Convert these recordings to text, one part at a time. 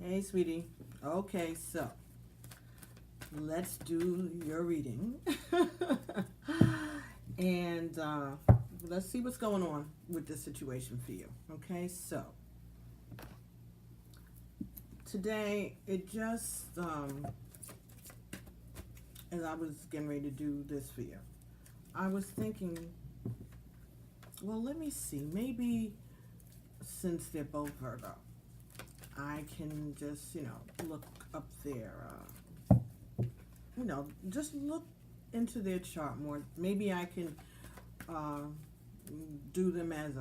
Hey, sweetie. Okay, so let's do your reading. and let's see what's going on with this situation for you. Okay, so today it just, as I was getting ready to do this for you, I was thinking, well, let me see. Maybe since they're both Virgo, I can just, look up their, just look into their chart more. Maybe I can do them as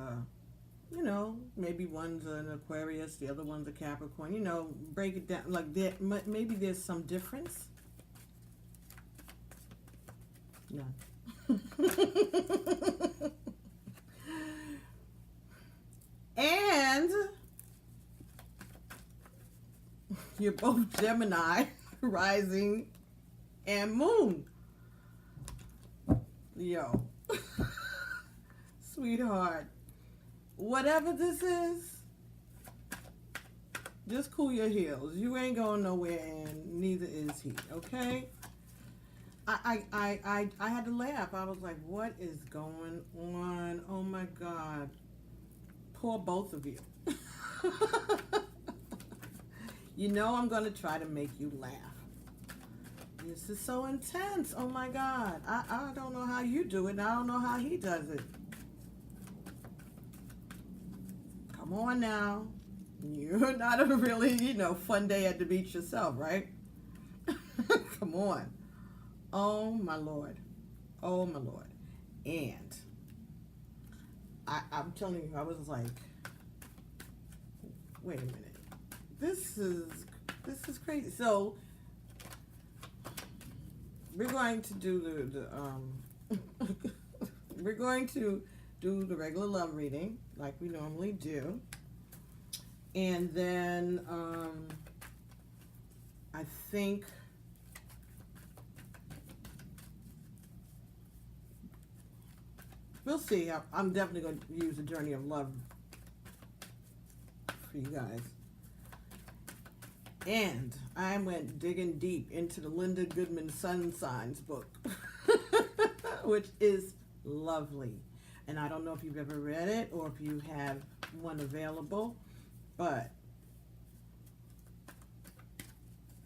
maybe one's an Aquarius, the other one's a Capricorn. Break it down like that. Maybe there's some difference. No. And you're both Gemini, rising and moon. Yo, sweetheart, whatever this is, just cool your heels. You ain't going nowhere, and neither is he. Okay. I had to laugh. I was like, what is going on? Oh my God. Poor both of you. I'm going to try to make you laugh. This is so intense. Oh my God. I don't know how you do it, and I don't know how he does it. Come on now. You're not a really, fun day at the beach yourself, right? Come on. Oh my Lord. Oh my Lord. And I'm telling you, I was like, wait a minute. This is crazy. So we're going to do we're going to do the regular love reading like we normally do. And then I think we'll see. I'm definitely going to use the journey of love for you guys. And I went digging deep into the Linda Goodman Sun Signs book, which is lovely. And I don't know if you've ever read it or if you have one available, but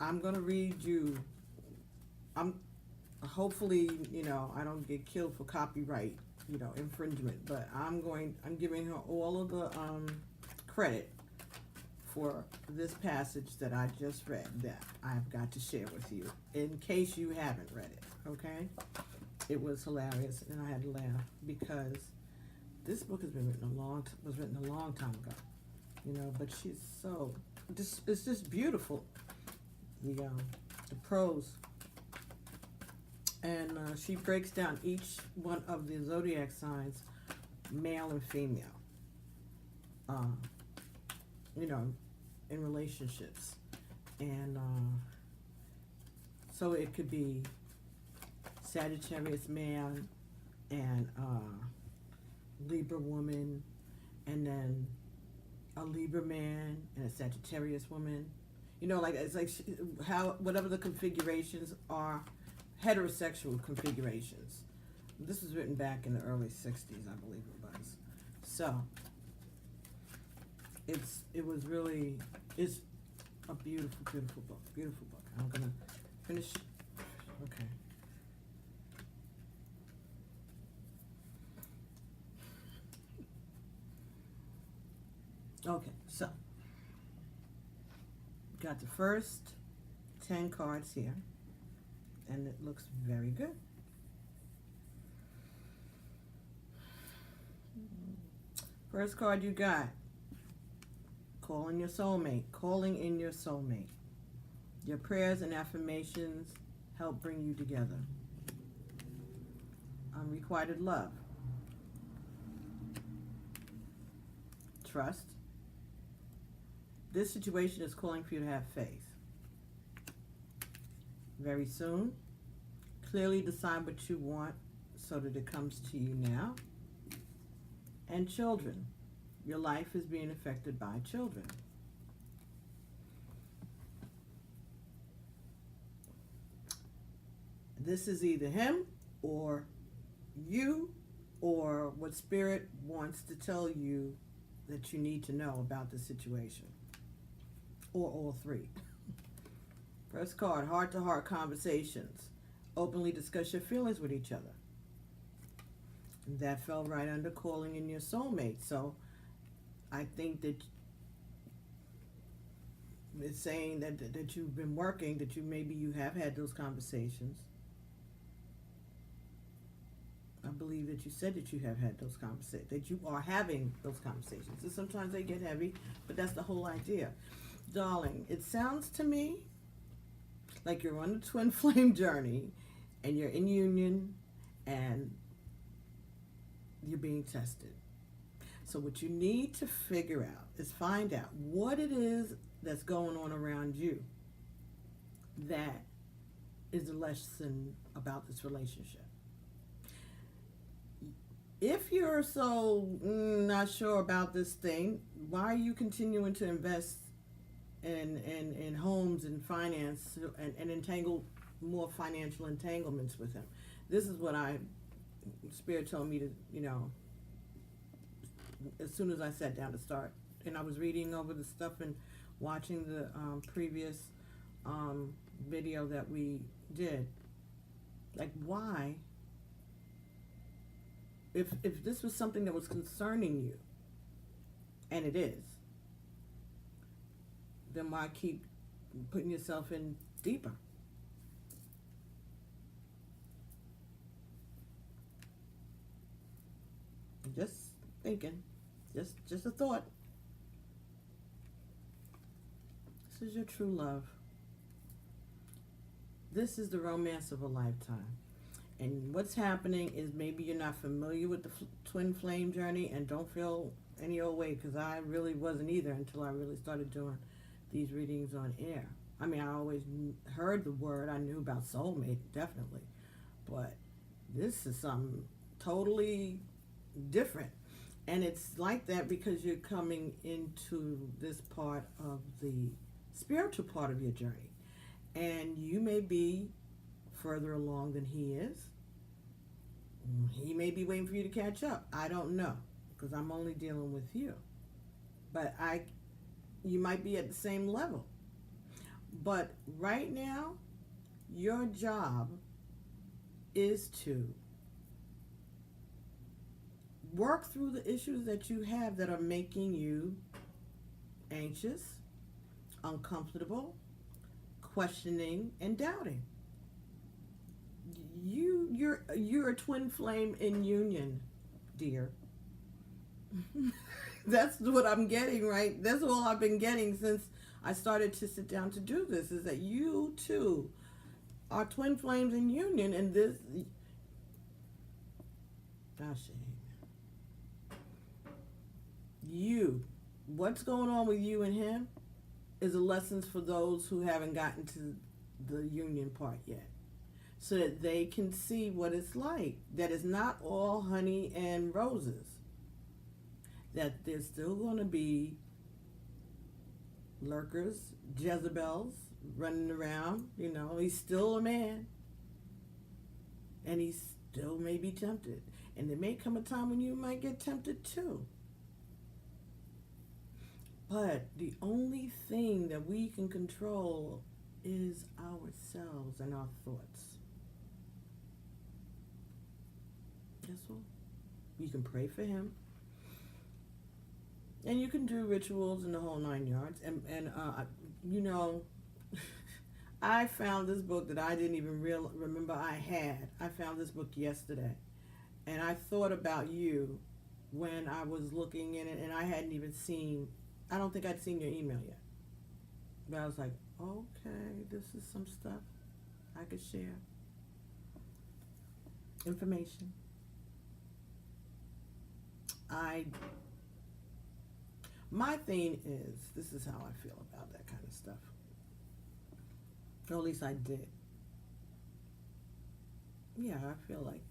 I'm going to read you. Hopefully, I don't get killed for copyright, infringement, but I'm giving her all of the credit for this passage that I just read that I've got to share with you in case you haven't read it. Okay, it was hilarious, and I had to laugh because this book was written a long time ago, but she's it's just beautiful, the prose, and she breaks down each one of the zodiac signs, male and female, in relationships. And so it could be Sagittarius man and Libra woman, and then a Libra man and a Sagittarius woman. It's like whatever the configurations are, heterosexual configurations. This was written back in the early 60s, I believe it was. So it's a beautiful, beautiful book. Beautiful book. I'm gonna finish. Okay. Okay, so got the first 10 cards here, and it looks very good. First card you got, calling your soulmate, calling in your soulmate. Your prayers and affirmations help bring you together. Unrequited love. Trust. This situation is calling for you to have faith. Very soon. Clearly decide what you want so that it comes to you now. And children. Your life is being affected by children. This is either him or you, or what Spirit wants to tell you that you need to know about the situation, or all three. First card, heart-to-heart conversations. Openly discuss your feelings with each other. And that fell right under calling in your soulmate. So I think that it's saying that you've been working, that maybe you have had those conversations. I believe that you said that you have had those conversations, that you are having those conversations. And sometimes they get heavy, but that's the whole idea. Darling, it sounds to me like you're on a twin flame journey and you're in union and you're being tested. So what you need to figure out is find out what it is that's going on around you that is a lesson about this relationship. If you're so not sure about this thing, why are you continuing to invest in homes and finance and entangle more financial entanglements with him? This is what Spirit told me to, as soon as I sat down to start. And I was reading over the stuff and watching the previous video that we did. Like, why? If this was something that was concerning you, and it is, then why keep putting yourself in deeper? Just thinking, just a thought. This is your true love. This is the romance of a lifetime. And what's happening is maybe you're not familiar with the twin flame journey, and don't feel any old way, because I really wasn't either until I really started doing these readings on air. I mean, I always heard the word. I knew about soulmate, definitely. But this is something totally different. And it's like that because you're coming into this part of the spiritual part of your journey. And you may be further along than he is. He may be waiting for you to catch up. I don't know, because I'm only dealing with you. But you might be at the same level. But right now, your job is to work through the issues that you have that are making you anxious, uncomfortable, questioning, and doubting. You're a twin flame in union, dear. That's what I'm getting, right? That's all I've been getting since I started to sit down to do this, is that you too are twin flames in union, and this, gosh, what's going on with you and him is a lesson for those who haven't gotten to the union part yet, so that they can see what it's like, that it's not all honey and roses, that there's still going to be lurkers, Jezebels running around. He's still a man, and he still may be tempted, and there may come a time when you might get tempted too. But the only thing that we can control is ourselves and our thoughts. That's all. You can pray for him, and you can do rituals in the whole 9 yards. And I found this book that I didn't even remember I had. I found this book yesterday, and I thought about you when I was looking in it, and I hadn't even seen. I don't think I'd seen your email yet. But I was like, okay, this is some stuff I could share. Information. My thing is, this is how I feel about that kind of stuff. Or at least I did. Yeah, I feel like,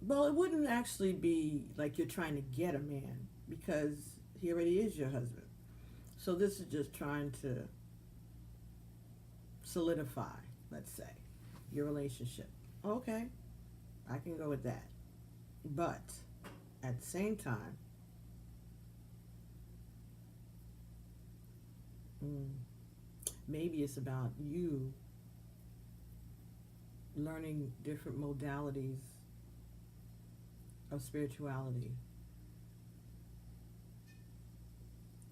well, it wouldn't actually be like you're trying to get a man, because he already is your husband. So this is just trying to solidify, let's say, your relationship. Okay, I can go with that. But at the same time, maybe it's about you learning different modalities of spirituality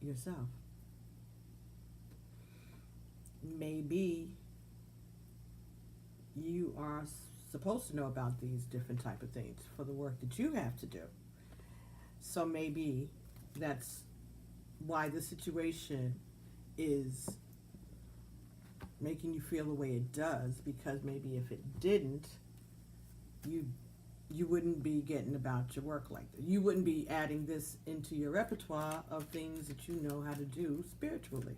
yourself. Maybe you are supposed to know about these different type of things for the work that you have to do. So maybe that's why the situation is making you feel the way it does, because maybe if it didn't, you wouldn't be getting about your work like that. You wouldn't be adding this into your repertoire of things that you know how to do spiritually.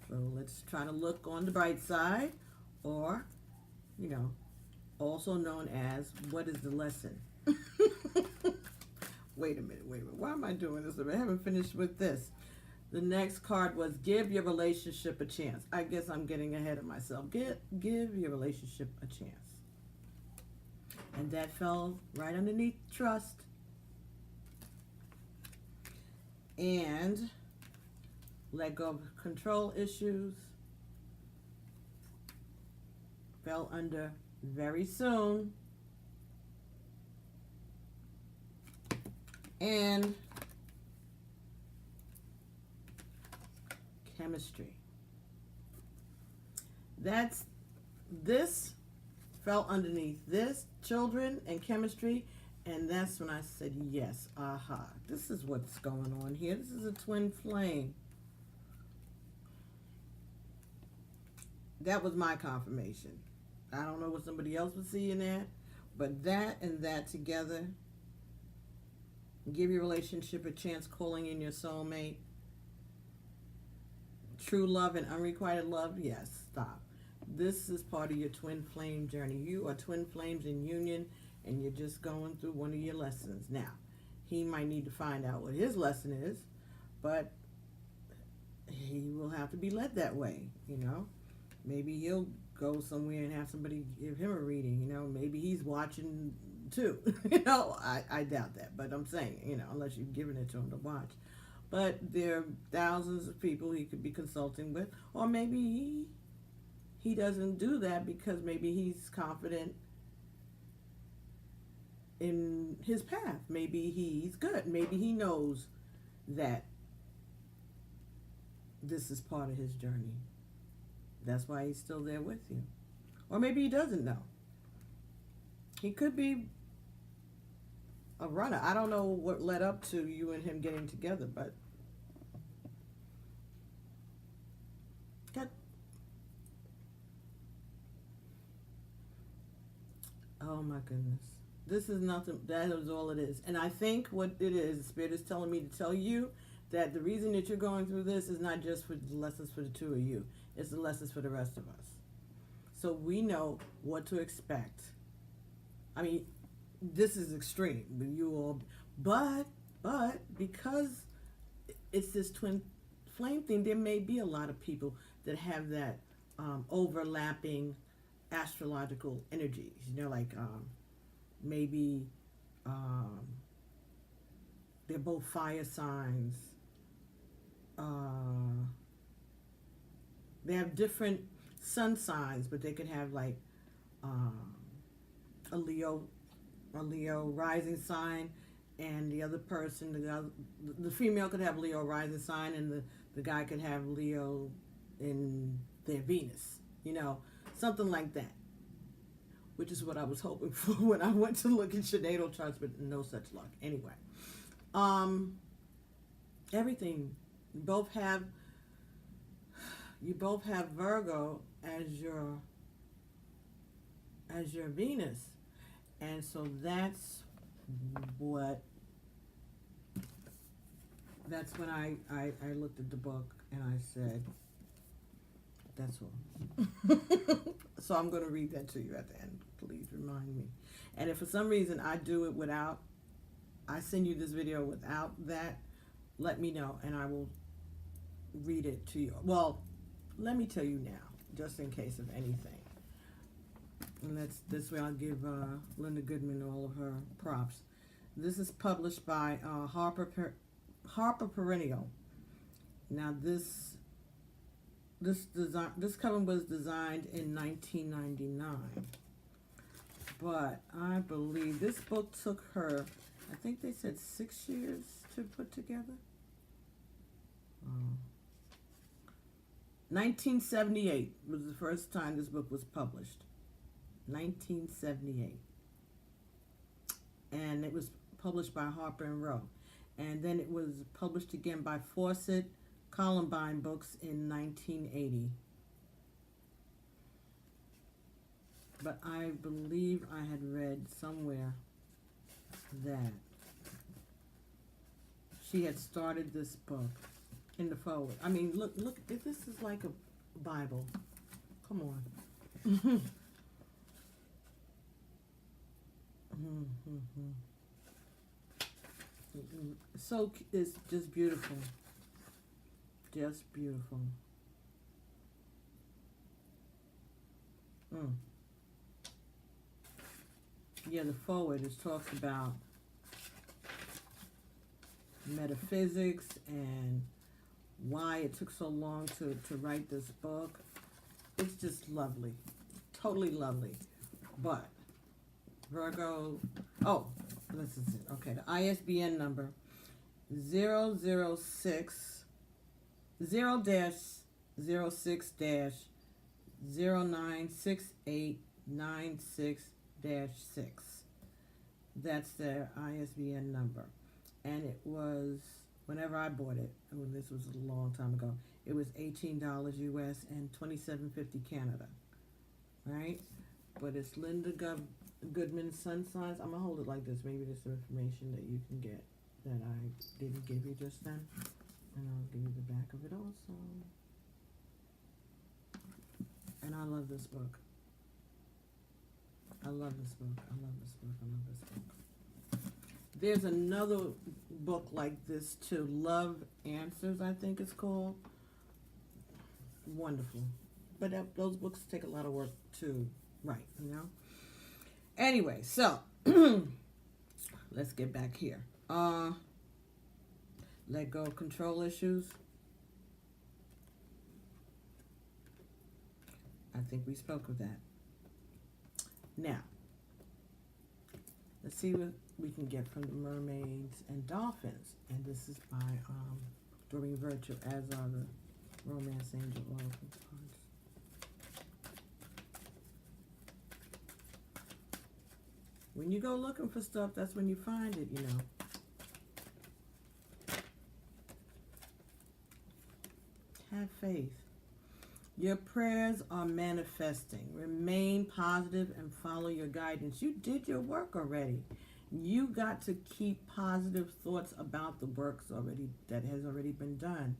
So let's try to look on the bright side, or, also known as, what is the lesson? Wait a minute. Why am I doing this? I haven't finished with this. The next card was give your relationship a chance. I guess I'm getting ahead of myself. Give your relationship a chance. And that fell right underneath trust. And let go of control issues. Fell under very soon. And chemistry. This fell underneath this, children and chemistry, and that's when I said yes, aha. This is what's going on here. This is a twin flame. That was my confirmation. I don't know what somebody else was seeing that, but that and that together. Give your relationship a chance, calling in your soulmate. True love and unrequited love, yes, stop. This is part of your twin flame journey. You are twin flames in union, and you're just going through one of your lessons. Now, he might need to find out what his lesson is, but he will have to be led that way, Maybe he'll go somewhere and have somebody give him a reading, Maybe he's watching too. I doubt that, but I'm saying, unless you've given it to him to watch. But there are thousands of people he could be consulting with, or maybe he doesn't do that because maybe he's confident in his path. Maybe he's good. Maybe he knows that this is part of his journey. That's why he's still there with you. Or maybe he doesn't know. He could be a runner. I don't know what led up to you and him getting together, but oh my goodness. This is nothing. That is all it is. And I think what it is, the Spirit is telling me to tell you that the reason that you're going through this is not just for the lessons for the two of you. It's the lessons for the rest of us. So we know what to expect. I mean, this is extreme. You all, but because it's this twin flame thing, there may be a lot of people that have that overlapping astrological energies. Like maybe they're both fire signs. They have different sun signs, but they could have like a Leo rising sign, and the other person, the female could have Leo rising sign, and the guy could have Leo in their Venus, something like that, which is what I was hoping for when I went to look at your natal charts, but no such luck. Anyway, everything, you both have Virgo as your Venus. And so that's when I looked at the book and I said, that's all. So I'm going to read that to you at the end. Please remind me. And if for some reason I do it I send you this video without that, let me know and I will read it to you. Well, let me tell you now, just in case of anything. And that's this way I'll give Linda Goodman all of her props. This is published by Harper Perennial. Now this cover was designed in 1999, but I believe this book took her, I think they said 6 years to put together. 1978 was the first time this book was published. 1978. And it was published by Harper and Row. And then it was published again by Fawcett Columbine Books in 1980. But I believe I had read somewhere that she had started this book in the forward. I mean, look, this is like a Bible. Come on. So it's just beautiful. Just beautiful. Yeah, the forward is talks about metaphysics and why it took so long to write this book. It's just lovely. Totally lovely. But Virgo, oh, this is it. Okay, the ISBN number 006 0-096896-6. That's their ISBN number. And it was, whenever I bought it, this was a long time ago, it was $18 US and $27.50 Canada. Right? But it's Linda Goodman Sun Signs. I'm going to hold it like this. Maybe there's some information that you can get that I didn't give you just then. And I'll give you the back of it also. And I love this book. I love this book. I love this book. I love this book. There's another book like this too. Love Answers, I think it's called. Wonderful. But those books take a lot of work to write, you know? Anyway, so let's get back here. Let go of control issues. I think we spoke of that. Now, let's see what we can get from the mermaids and dolphins. And this is by Doreen Virtue, as are the romance angel oracle cards. When you go looking for stuff, that's when you find it, you know. Have faith. Your prayers are manifesting. Remain positive and follow your guidance. You did your work already. You got to keep positive thoughts about the works already that has already been done.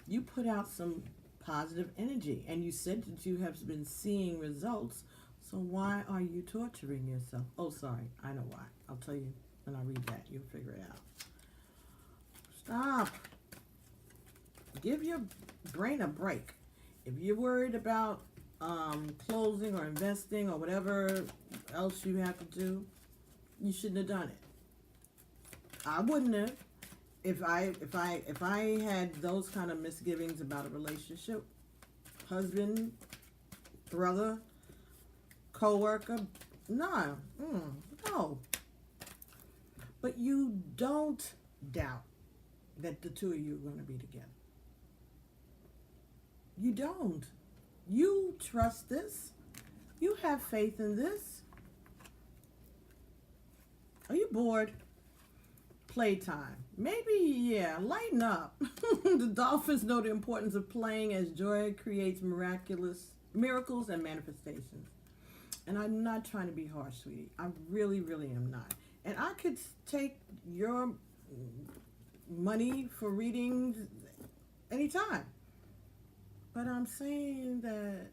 You put out some positive energy, and you said that you have been seeing results. So why are you torturing yourself? Oh, sorry. I know why. I'll tell you when I read that. You'll figure it out. Stop. Give your brain a break. If you're worried about closing or investing or whatever else you have to do, you shouldn't have done it. I wouldn't have. If I had those kind of misgivings about a relationship, husband, brother, co-worker, no. But you don't doubt that the two of you are going to be together. You don't. You trust this. You have faith in this. Are you bored? Playtime. Maybe, yeah, lighten up. The dolphins know the importance of playing, as joy creates miracles and manifestations. And I'm not trying to be harsh, sweetie. I really, really am not. And I could take your money for readings anytime. But I'm saying that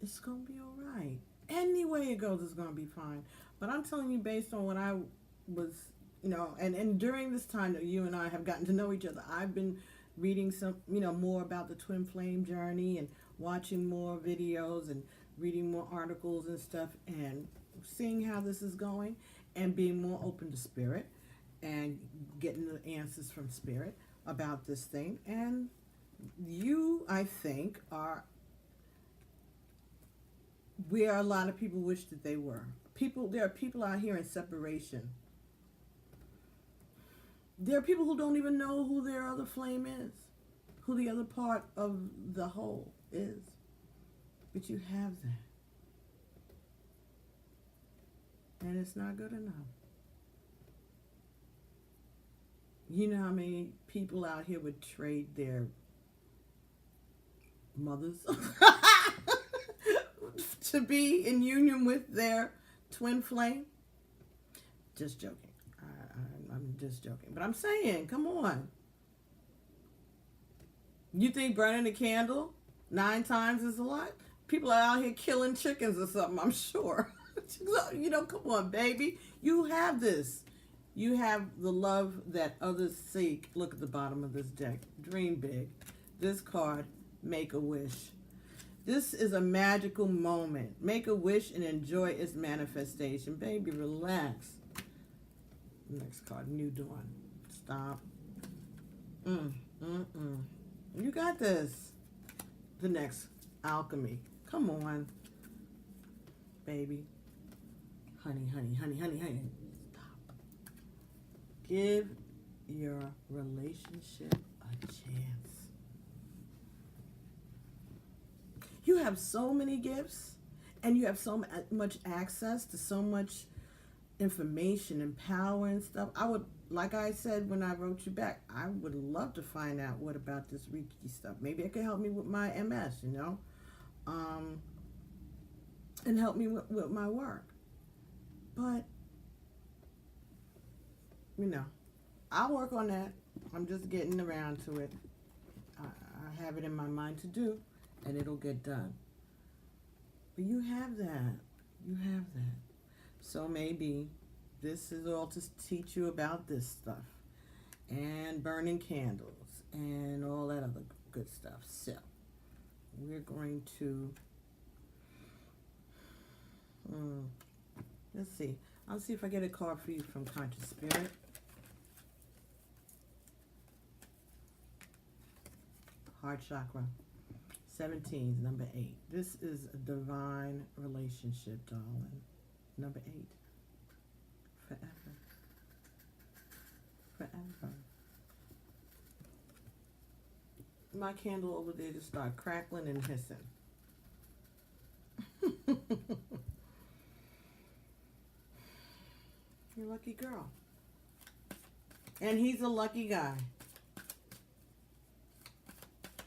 it's going to be all right. Any way it goes, it's going to be fine. But I'm telling you based on what I was you know, and during this time that you and I have gotten to know each other, I've been reading some, you know, more about the twin flame journey and watching more videos and reading more articles and stuff and seeing how this is going and being more open to spirit and getting the answers from spirit about this thing. And you, I think, are where a lot of people wish that they were. There are people out here in separation. There are people who don't even know who their other flame is, who the other part of the whole is. But you have that. And it's not good enough. You know how many people out here would trade their mothers to be in union with their twin flame? Just joking. I'm just joking. But I'm saying, come on. You think burning a candle 9 times is a lot? People are out here killing chickens or something, I'm sure. You know, come on, baby. You have this. You have the love that others seek. Look at the bottom of this deck. Dream big. This card, make a wish. This is a magical moment. Make a wish and enjoy its manifestation. Baby, relax. Next card, New Dawn. Stop. You got this. The next, Alchemy. Come on, baby. Honey, honey, honey, honey, honey. Stop. Give your relationship a chance. You have so many gifts, and you have so much access to so much information and power and stuff. I would, like I said when I wrote you back, I would love to find out what about this Reiki stuff. Maybe it could help me with my MS, you know, and help me with my work. But, you know, I'll work on that. I'm just getting around to it. I have it in my mind to do, and it'll get done. But you have that. You have that. So maybe this is all to teach you about this stuff and burning candles and all that other good stuff. So we're going to, let's see. I'll see if I get a card for you from Conscious Spirit. Heart chakra. 17 is number 8. This is a divine relationship, darling. Number 8. Forever. Forever. My candle over there just started crackling and hissing. You're a lucky girl. And he's a lucky guy.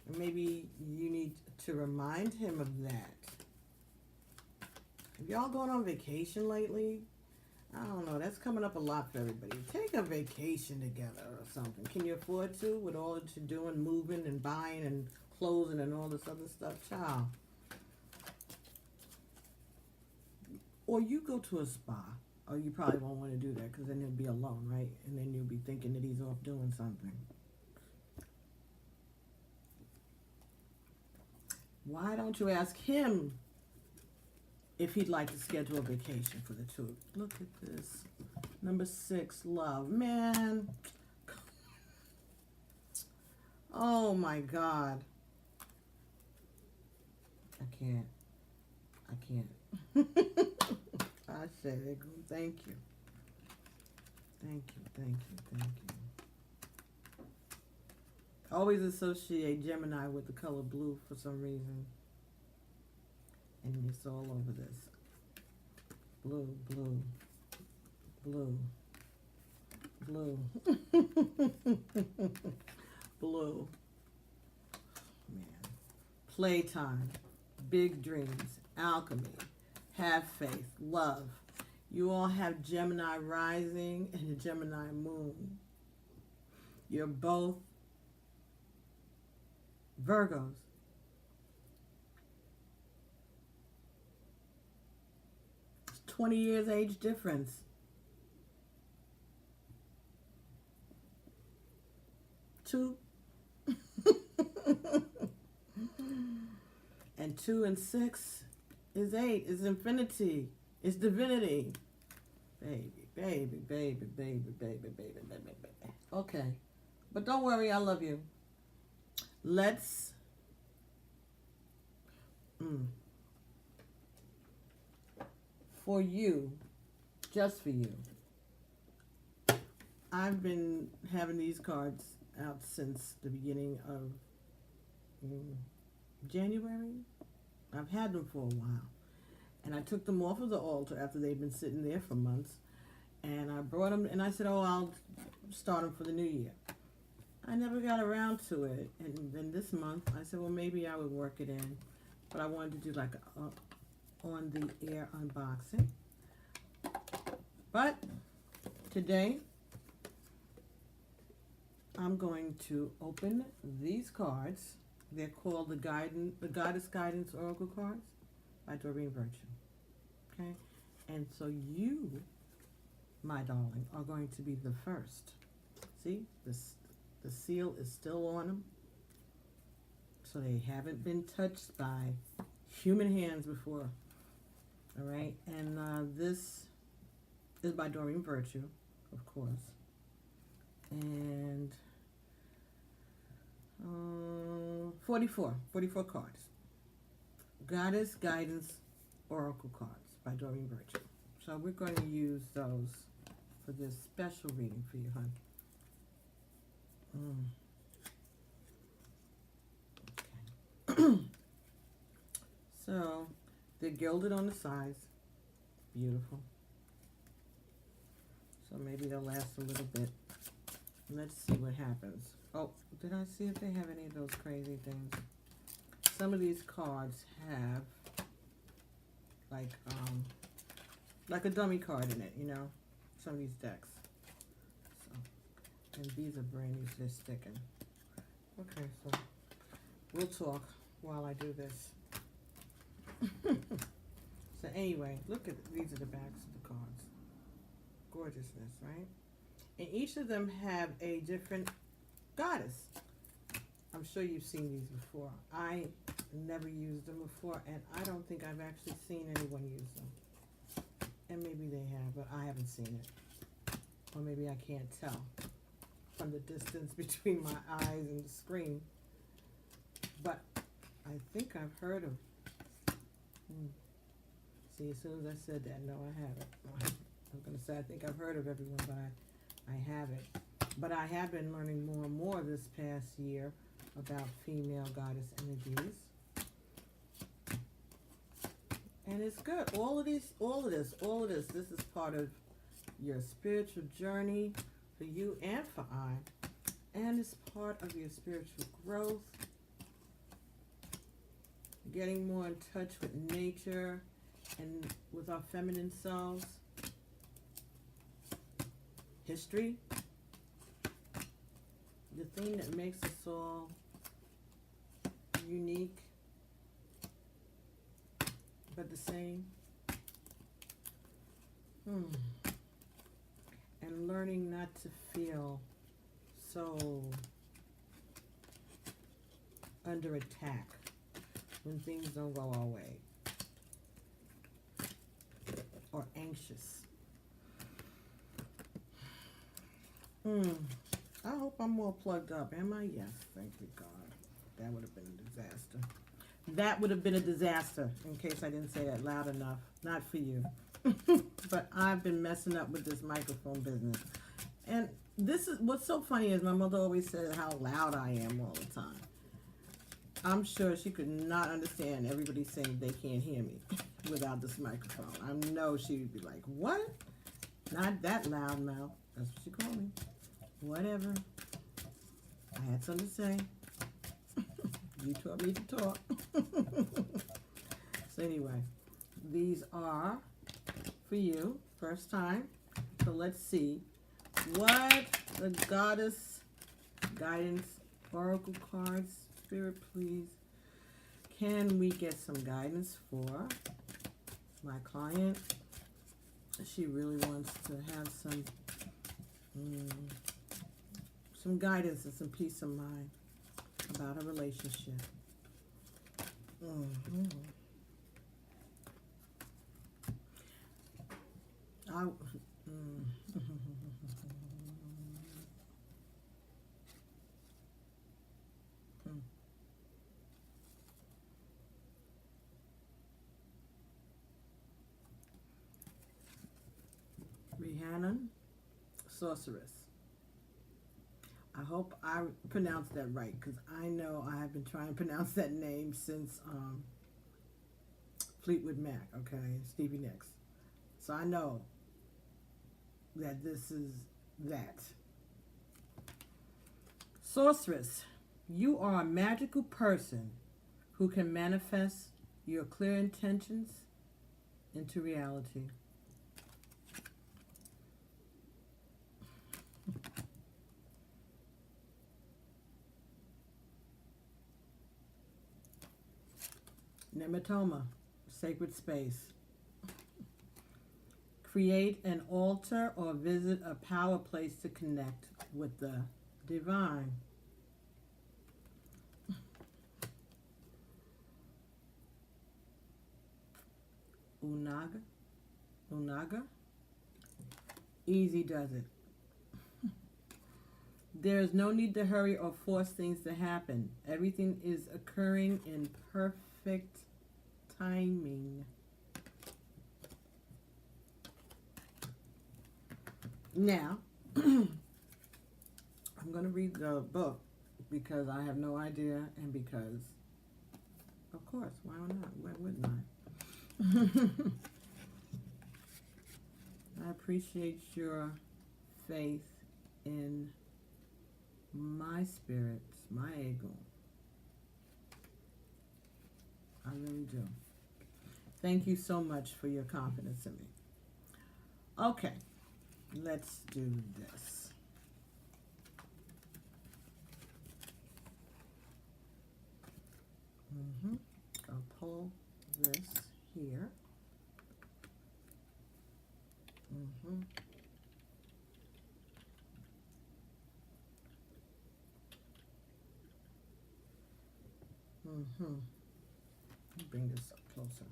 And maybe you need to remind him of that. Have y'all gone on vacation lately? I don't know. That's coming up a lot for everybody. Take a vacation together or something. Can you afford to with all that you're doing, moving and buying and closing and all this other stuff? Child. Or you go to a spa. Or you probably won't want to do that because then you'll be alone, right? And then you'll be thinking that he's off doing something. Why don't you ask him if he'd like to schedule a vacation for the two? Look at this. Number 6, love. Man. Oh, my God. I can't. I said it. Thank you. Thank you, thank you, thank you. I always associate Gemini with the color blue for some reason. And it's all over this. Blue, blue, blue, blue, blue. Man. Playtime, big dreams, alchemy, have faith, love. You all have Gemini rising and a Gemini moon. You're both Virgos. It's 20 years age difference. 2. And 2 and 6 is 8. Is infinity. It's divinity. Baby, baby, baby, baby, baby, baby, baby, baby. Okay. But don't worry, I love you. Let's for you, just for you. I've been having these cards out since the beginning of January. I've had them for a while. And I took them off of the altar after they'd been sitting there for months. And I brought them, and I said, oh, I'll start them for the new year. I never got around to it. And then this month, I said, well, maybe I would work it in. But I wanted to do like a on the air unboxing. But today, I'm going to open these cards. They're called the Goddess Guidance Oracle cards by Doreen Virtue. Okay? And so you, my darling, are going to be the first. See? The seal is still on them. So they haven't been touched by human hands before. All right? And this is by Doreen Virtue, of course. And 44 cards. Goddess Guidance Oracle cards by Doreen Virtue. So we're going to use those for this special reading for you, hon. Okay. So they're gilded on the sides. Beautiful. So maybe they'll last a little bit. Let's see what happens. Oh, did I see if they have any of those crazy things? Some of these cards have like a dummy card in it, you know? Some of these decks. So, and these are brand new, so they're sticking. Okay, so we'll talk while I do this. So anyway, look at these are the backs of the cards. Gorgeousness, right? And each of them have a different goddess. I'm sure you've seen these before. I never used them before, and I don't think I've actually seen anyone use them. And maybe they have, but I haven't seen it. Or maybe I can't tell from the distance between my eyes and the screen. But I think I've heard of. See, as soon as I said that, no, I haven't. I'm going to say I think I've heard of everyone, but I haven't. But I have been learning more and more this past year about female goddess energies. And it's good. All of this, this is part of your spiritual journey for you and for I. And it's part of your spiritual growth. Getting more in touch with nature and with our feminine selves. History. The thing that makes us all unique but the same. And learning not to feel so under attack when things don't go our way, or anxious. I hope I'm more plugged up. Am I? Yes, thank you, God. That would have been a disaster. That would have been a disaster, in case I didn't say that loud enough. Not for you. But I've been messing up with this microphone business. And this is, what's so funny is my mother always said how loud I am all the time. I'm sure she could not understand everybody saying they can't hear me without this microphone. I know she would be like, what? Not that loud mouth. That's what she called me. Whatever. I had something to say. You taught me to talk. So anyway, these are for you. First time. So let's see what the Goddess Guidance Oracle cards, Spirit, please. Can we get some guidance for my client? She really wants to have some some guidance and some peace of mind about a relationship. I, Rhiannon, sorceress. I hope I pronounced that right, because I know I have been trying to pronounce that name since Fleetwood Mac, okay, Stevie Nicks. So I know that this is that. Sorceress, you are a magical person who can manifest your clear intentions into reality. Nematoma, sacred space. Create an altar or visit a power place to connect with the divine. Unaga, easy does it. There is no need to hurry or force things to happen. Everything is occurring in perfect timing. Now, I'm going to read the book because I have no idea, and because, of course, why not? Why wouldn't I? I appreciate your faith in my spirits, my ego. I really do. Thank you so much for your confidence in me. Okay, let's do this. I'll pull this here. Bring this up closer.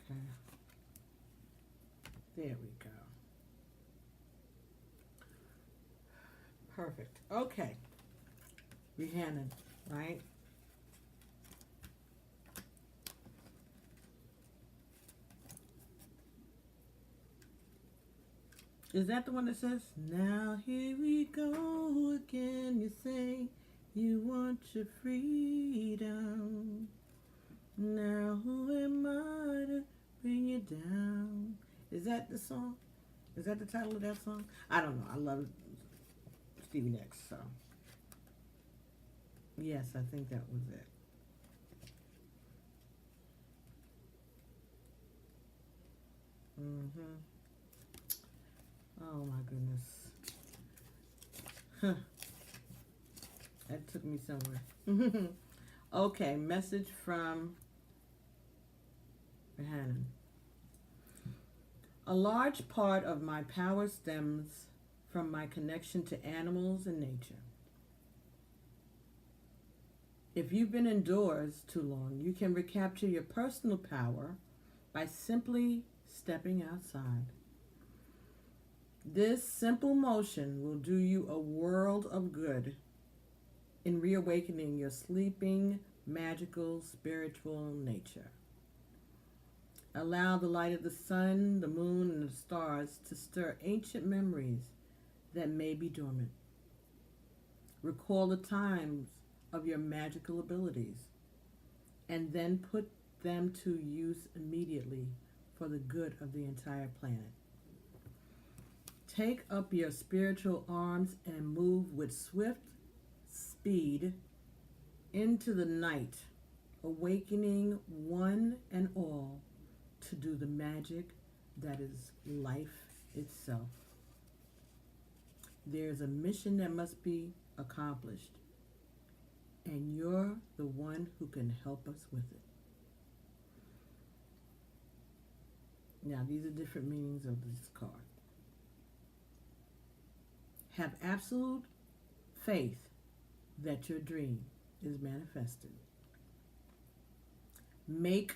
Okay. There we go. Perfect. Okay. Rhiannon, right? Is that the one that says, now here we go again, you say you want your freedom. Now who am I to bring you down? Is that the song? Is that the title of that song? I don't know. I love Stevie Nicks, so. Yes, I think that was it. Oh my goodness. That took me somewhere. Okay, message from Rhiannon. A large part of my power stems from my connection to animals and nature. If you've been indoors too long, you can recapture your personal power by simply stepping outside. This simple motion will do you a world of good in reawakening your sleeping, magical, spiritual nature. Allow the light of the sun, the moon, and the stars to stir ancient memories that may be dormant. Recall the times of your magical abilities, and then put them to use immediately for the good of the entire planet. Take up your spiritual arms and move with swift speed into the night, awakening one and all to do the magic that is life itself. There's a mission that must be accomplished, and you're the one who can help us with it. Now, these are different meanings of this card. Have absolute faith that your dream is manifested. Make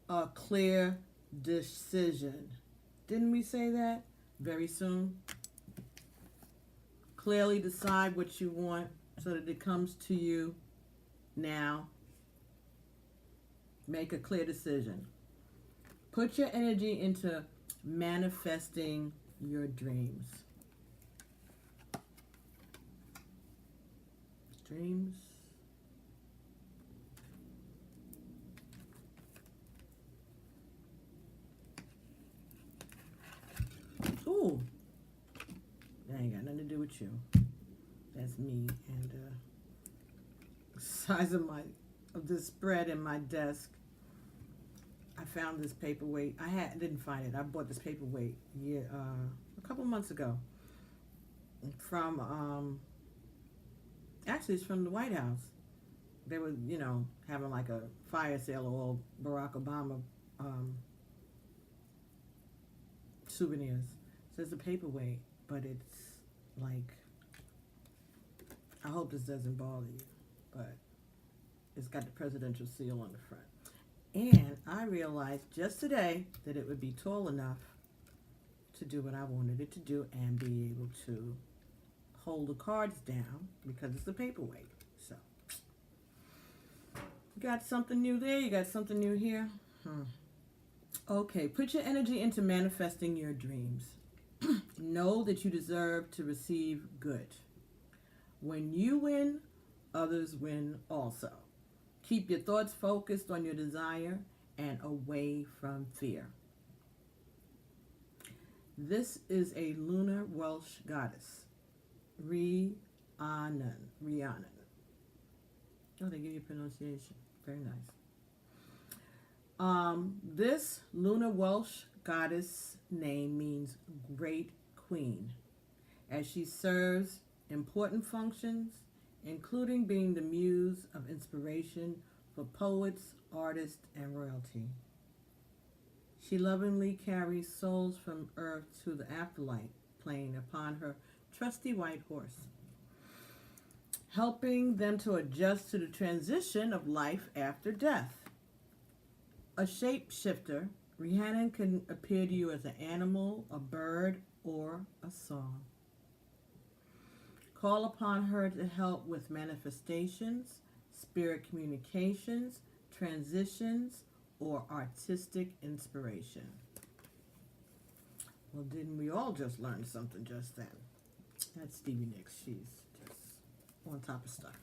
a clear decision. Didn't we say that? Very soon. Clearly decide what you want so that it comes to you now. Make a clear decision. Put your energy into manifesting your dreams. Dreams. Ooh. That ain't got nothing to do with you. That's me and size of this spread in my desk. I found this paperweight. I didn't find it. I bought this paperweight a couple months ago from actually it's from the White House. They were, having like a fire sale of all Barack Obama souvenirs. So it's a paperweight, but it's like, I hope this doesn't bother you, but it's got the presidential seal on the front. And I realized just today that it would be tall enough to do what I wanted it to do and be able to hold the cards down because it's a paperweight. So, you got something new there? You got something new here? Okay, put your energy into manifesting your dreams. Know that you deserve to receive good. When you win, others win also. Keep your thoughts focused on your desire and away from fear. This is a lunar Welsh goddess, Rhiannon. Oh, they give you pronunciation. Very nice. This lunar Welsh goddess name means great queen, as she serves important functions, including being the muse of inspiration for poets, artists, and royalty. She lovingly carries souls from earth to the afterlife plane upon her trusty white horse, helping them to adjust to the transition of life after death. A shapeshifter, Rhiannon can appear to you as an animal, a bird, or a song. Call upon her to help with manifestations, spirit communications, transitions, or artistic inspiration. Well, didn't we all just learn something just then? That's Stevie Nicks. She's just on top of stuff.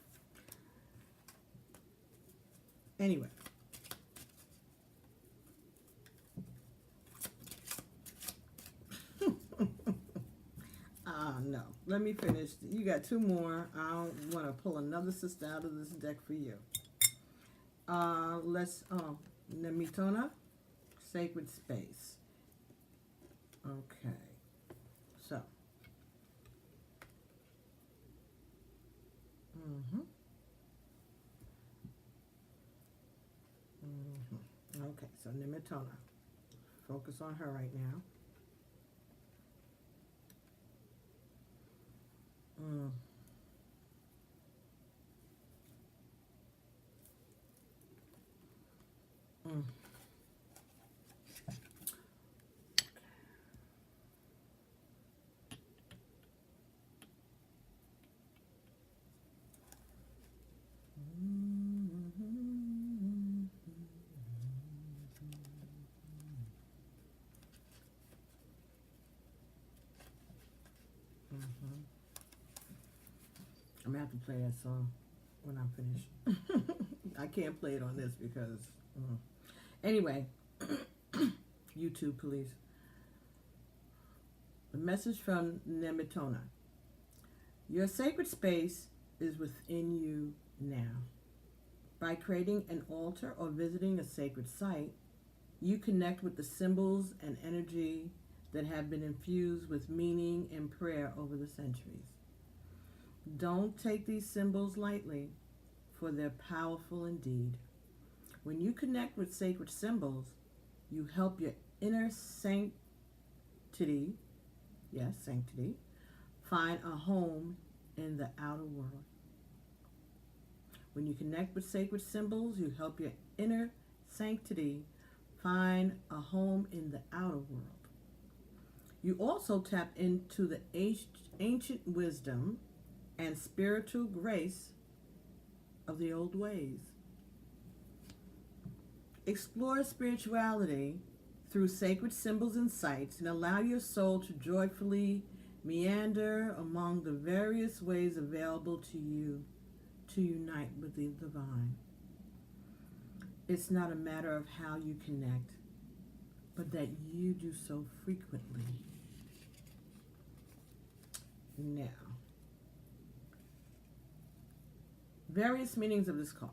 Anyway. No. Let me finish. You got two more. I want to pull another sister out of this deck for you. Nemitona, Sacred Space. Okay. So. Okay, so Nemitona. Focus on her right now. I'm going to have to play that song when I'm finished. I can't play it on this because... Anyway, YouTube, please. A message from Nemitona. Your sacred space is within you now. By creating an altar or visiting a sacred site, you connect with the symbols and energy that have been infused with meaning and prayer over the centuries. Don't take these symbols lightly, for they're powerful indeed. When you connect with sacred symbols, You help your inner sanctity, yes, sanctity, find a home in the outer world. When you connect with sacred symbols, you help your inner sanctity find a home in the outer world. You also tap into the ancient wisdom and spiritual grace of the old ways. Explore spirituality through sacred symbols and sights and allow your soul to joyfully meander among the various ways available to you to unite with the divine. It's not a matter of how you connect, but that you do so frequently. Now, various meanings of this card.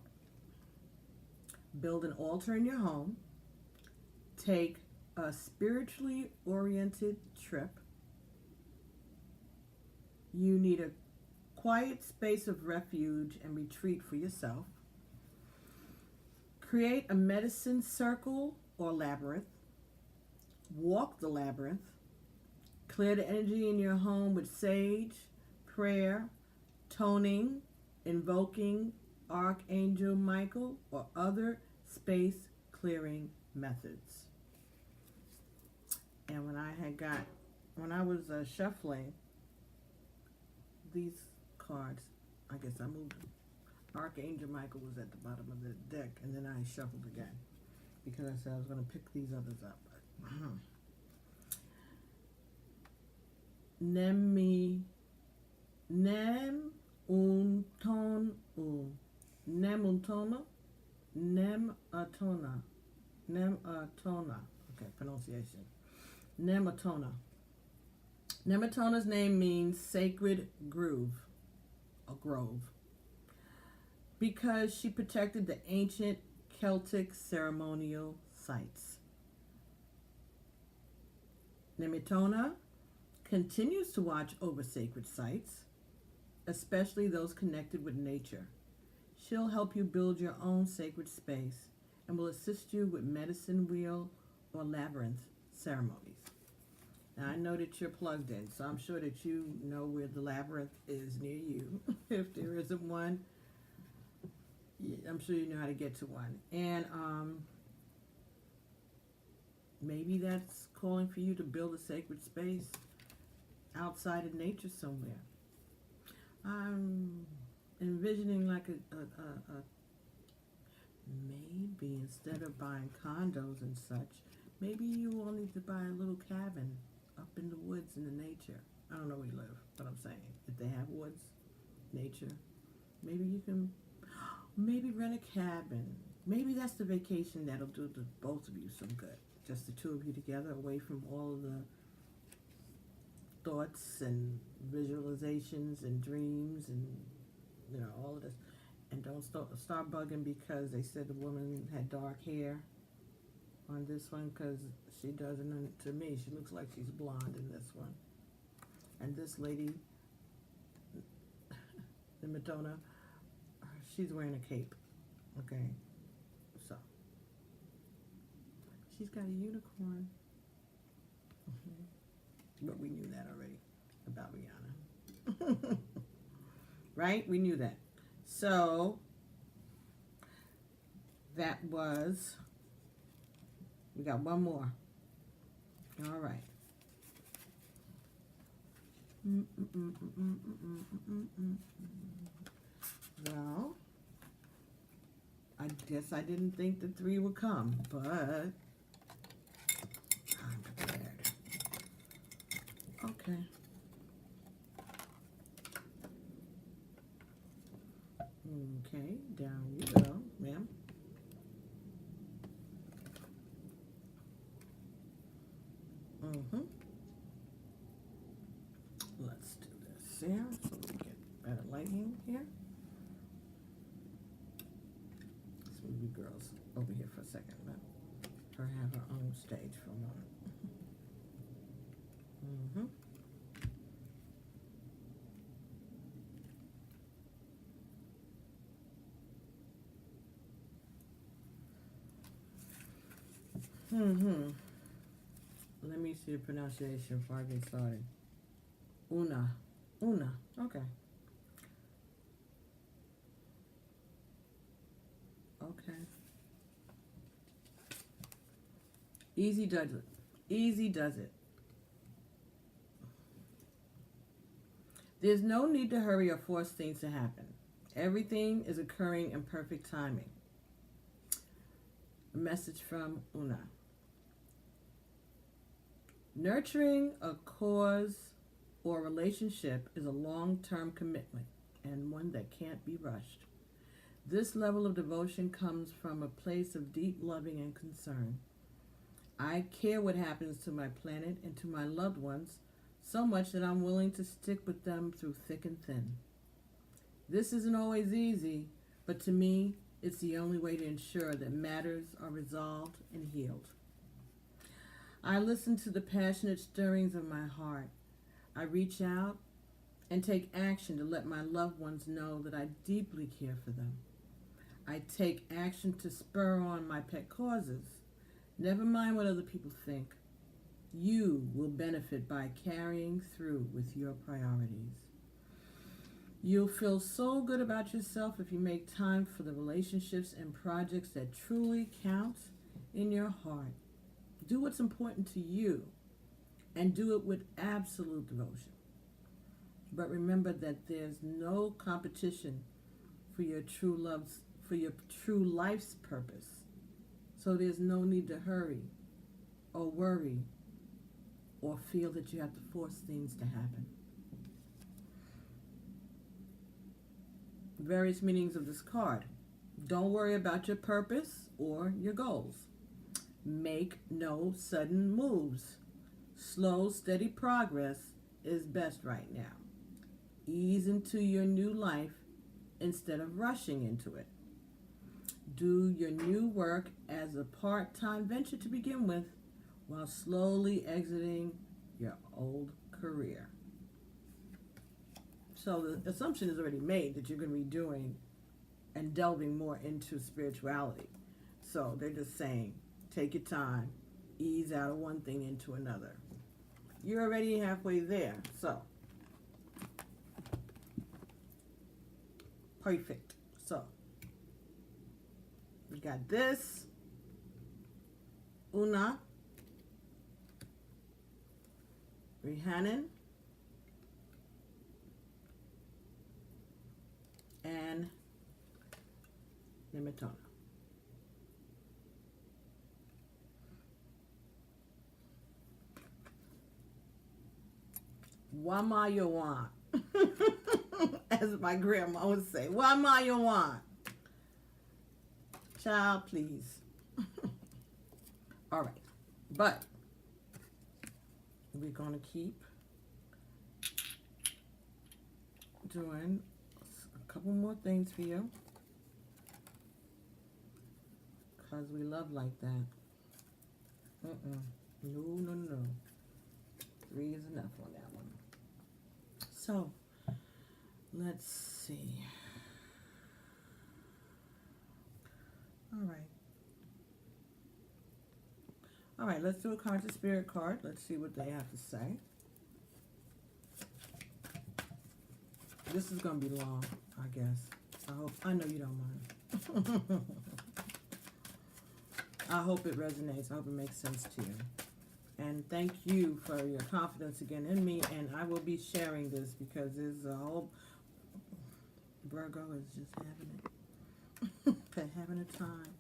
Build an altar in your home. Take a spiritually oriented trip. You need a quiet space of refuge and retreat for yourself. Create a medicine circle or labyrinth. Walk the labyrinth. Clear the energy in your home with sage, prayer, toning, invoking Archangel Michael, or other space clearing methods. And when I was shuffling these cards, I guess I moved them. Archangel Michael was at the bottom of the deck, and then I shuffled again because I said I was going to pick these others up. Nem Nematona. Okay, pronunciation. Nematona. Nematona's name means sacred groove, a grove, because she protected the ancient Celtic ceremonial sites. Nematona continues to watch over sacred sites, especially those connected with nature. She'll help you build your own sacred space and will assist you with medicine wheel or labyrinth ceremonies. Now, I know that you're plugged in, so I'm sure that you know where the labyrinth is near you. If there isn't one, I'm sure you know how to get to one. And maybe that's calling for you to build a sacred space outside of nature somewhere. I'm envisioning like maybe instead of buying condos and such, maybe you all need to buy a little cabin up in the woods in the nature. I don't know where you live, but I'm saying if they have woods, nature, maybe you can maybe rent a cabin. Maybe that's the vacation that'll do the both of you some good. Just the two of you together, away from all of the thoughts and visualizations and dreams and all of this. And don't start bugging because they said the woman had dark hair on this one, because she doesn't. To me, she looks like she's blonde in this one. And this lady, the Madonna, she's wearing a cape. Okay, so she's got a unicorn. But we knew that already about Rihanna. Right? We knew that. So that was, we got one more. All right. Well, I guess I didn't think the three would come, but I'm prepared. Okay. Okay, down you go, ma'am. Let's do this here so we get better lighting here. Let's move you girls over here for a second. Let her have her own stage for a moment. Mm-hmm. Let me see the pronunciation before I get started. Una. Una. Okay. Okay. Easy does it. Easy does it. There's no need to hurry or force things to happen. Everything is occurring in perfect timing. A message from Una. Nurturing a cause or relationship is a long-term commitment and one that can't be rushed. This level of devotion comes from a place of deep loving and concern. I care what happens to my planet and to my loved ones so much that I'm willing to stick with them through thick and thin. This isn't always easy, but to me, it's the only way to ensure that matters are resolved and healed. I listen to the passionate stirrings of my heart. I reach out and take action to let my loved ones know that I deeply care for them. I take action to spur on my pet causes. Never mind what other people think. You will benefit by carrying through with your priorities. You'll feel so good about yourself if you make time for the relationships and projects that truly count in your heart. Do what's important to you and do it with absolute devotion. But remember that there's no competition for your true life's purpose. So there's no need to hurry or worry or feel that you have to force things to happen. Various meanings of this card. Don't worry about your purpose or your goals. Make no sudden moves. Slow, steady progress is best right now. Ease into your new life instead of rushing into it. Do your new work as a part-time venture to begin with while slowly exiting your old career. So the assumption is already made that you're going to be doing and delving more into spirituality. So they're just saying, take your time, ease out of one thing into another. You're already halfway there, so perfect. So we got this, Una, Rihannan, and Nematona. Wama you want? As my grandma would say, Wama you want? Child, please. All right, but we're going to keep doing a couple more things for you because we love like that. No. 3 is enough on that one. So, let's see. All right, let's do a conscious spirit card. Let's see what they have to say. This is going to be long, I guess. I know you don't mind. I hope it resonates. I hope it makes sense to you. And thank you for your confidence again in me. And I will be sharing this because there's a whole... Virgo is just having it. Having a time.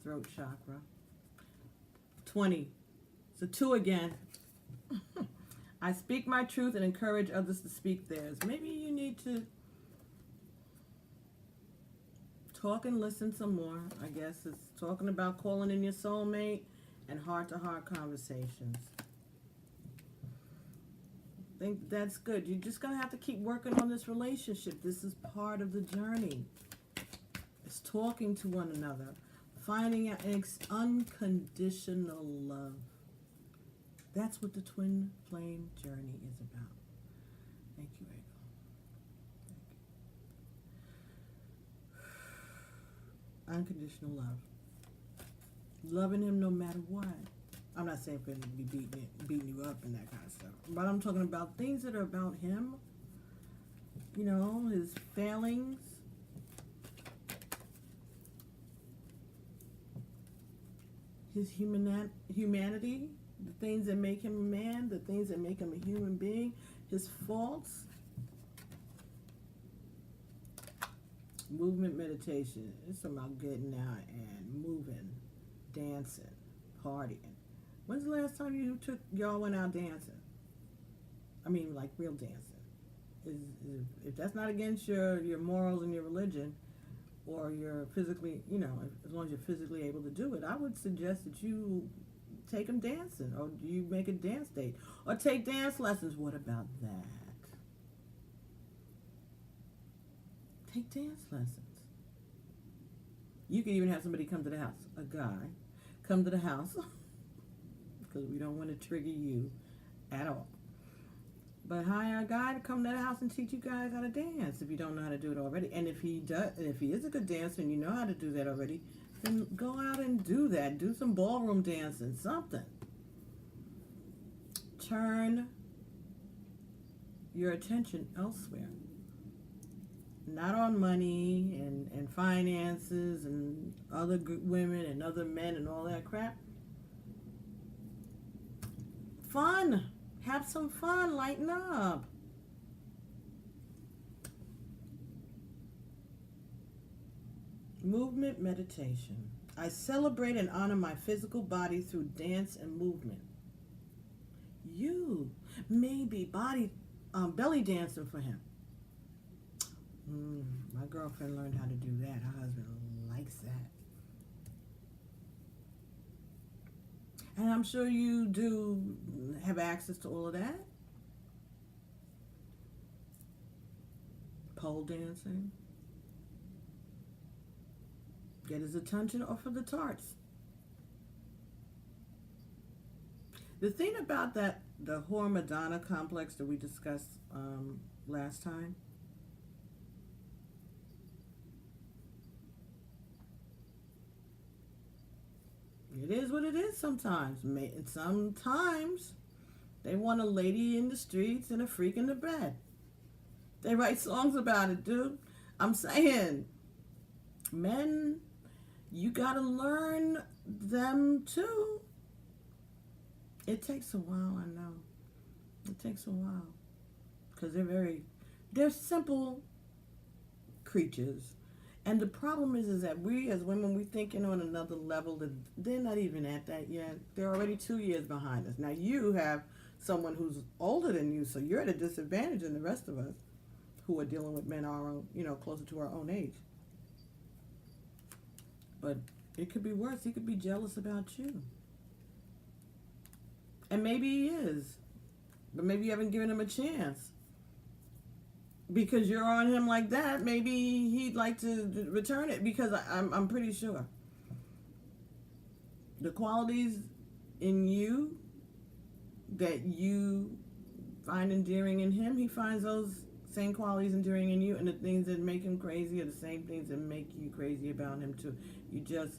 Throat chakra. 20. It's a 2 again. I speak my truth and encourage others to speak theirs. Maybe you need to talk and listen some more. I guess it's talking about calling in your soulmate and heart-to-heart conversations. I think that's good. You're just going to have to keep working on this relationship. This is part of the journey. It's talking to one another. Finding out unconditional love. That's what the twin flame journey is about. Thank you, Virgo. Thank you. Unconditional love. Loving him no matter what. I'm not saying for him to be beating you up and that kind of stuff. But I'm talking about things that are about him. You know, his failings. His humanity. The things that make him a man. The things that make him a human being. His faults. Movement meditation. It's about getting out and moving. Dancing. Partying. When's the last time y'all went out dancing? I mean, like real dancing. If that's not against your morals and your religion, or you're physically, you know, as long as you're physically able to do it, I would suggest that you take them dancing, or you make a dance date, or take dance lessons. What about that? Take dance lessons. You can even have somebody come to the house, a guy, come to the house, because we don't want to trigger you at all. But hire a guy to come to the house and teach you guys how to dance if you don't know how to do it already. And if he does, if he is a good dancer and you know how to do that already, then go out and do that. Do some ballroom dancing, something. Turn your attention elsewhere. Not on money and finances and other women and other men and all that crap. Fun. Have some fun. Lighten up. Movement meditation. I celebrate and honor my physical body through dance and movement. You may be belly dancing for him. My girlfriend learned how to do that. Her husband likes that. And I'm sure you do have access to all of that. Pole dancing. Get his attention off of the tarts. The thing about that, the whore Madonna complex that we discussed last time, it is what it is sometimes. Sometimes they want a lady in the streets and a freak in the bed. They write songs about it, dude. I'm saying, men, you gotta learn them too. It takes a while, I know. It takes a while. Because they're simple creatures. And the problem is that we as women, we're thinking on another level that they're not even at that yet. They're already 2 years behind us. Now you have someone who's older than you, so you're at a disadvantage than the rest of us who are dealing with men our own, closer to our own age. But it could be worse. He could be jealous about you. And maybe he is. But maybe you haven't given him a chance. Because you're on him like that, maybe he'd like to return it, because I'm pretty sure the qualities in you that you find endearing in him, he finds those same qualities endearing in you, and the things that make him crazy are the same things that make you crazy about him too. You just,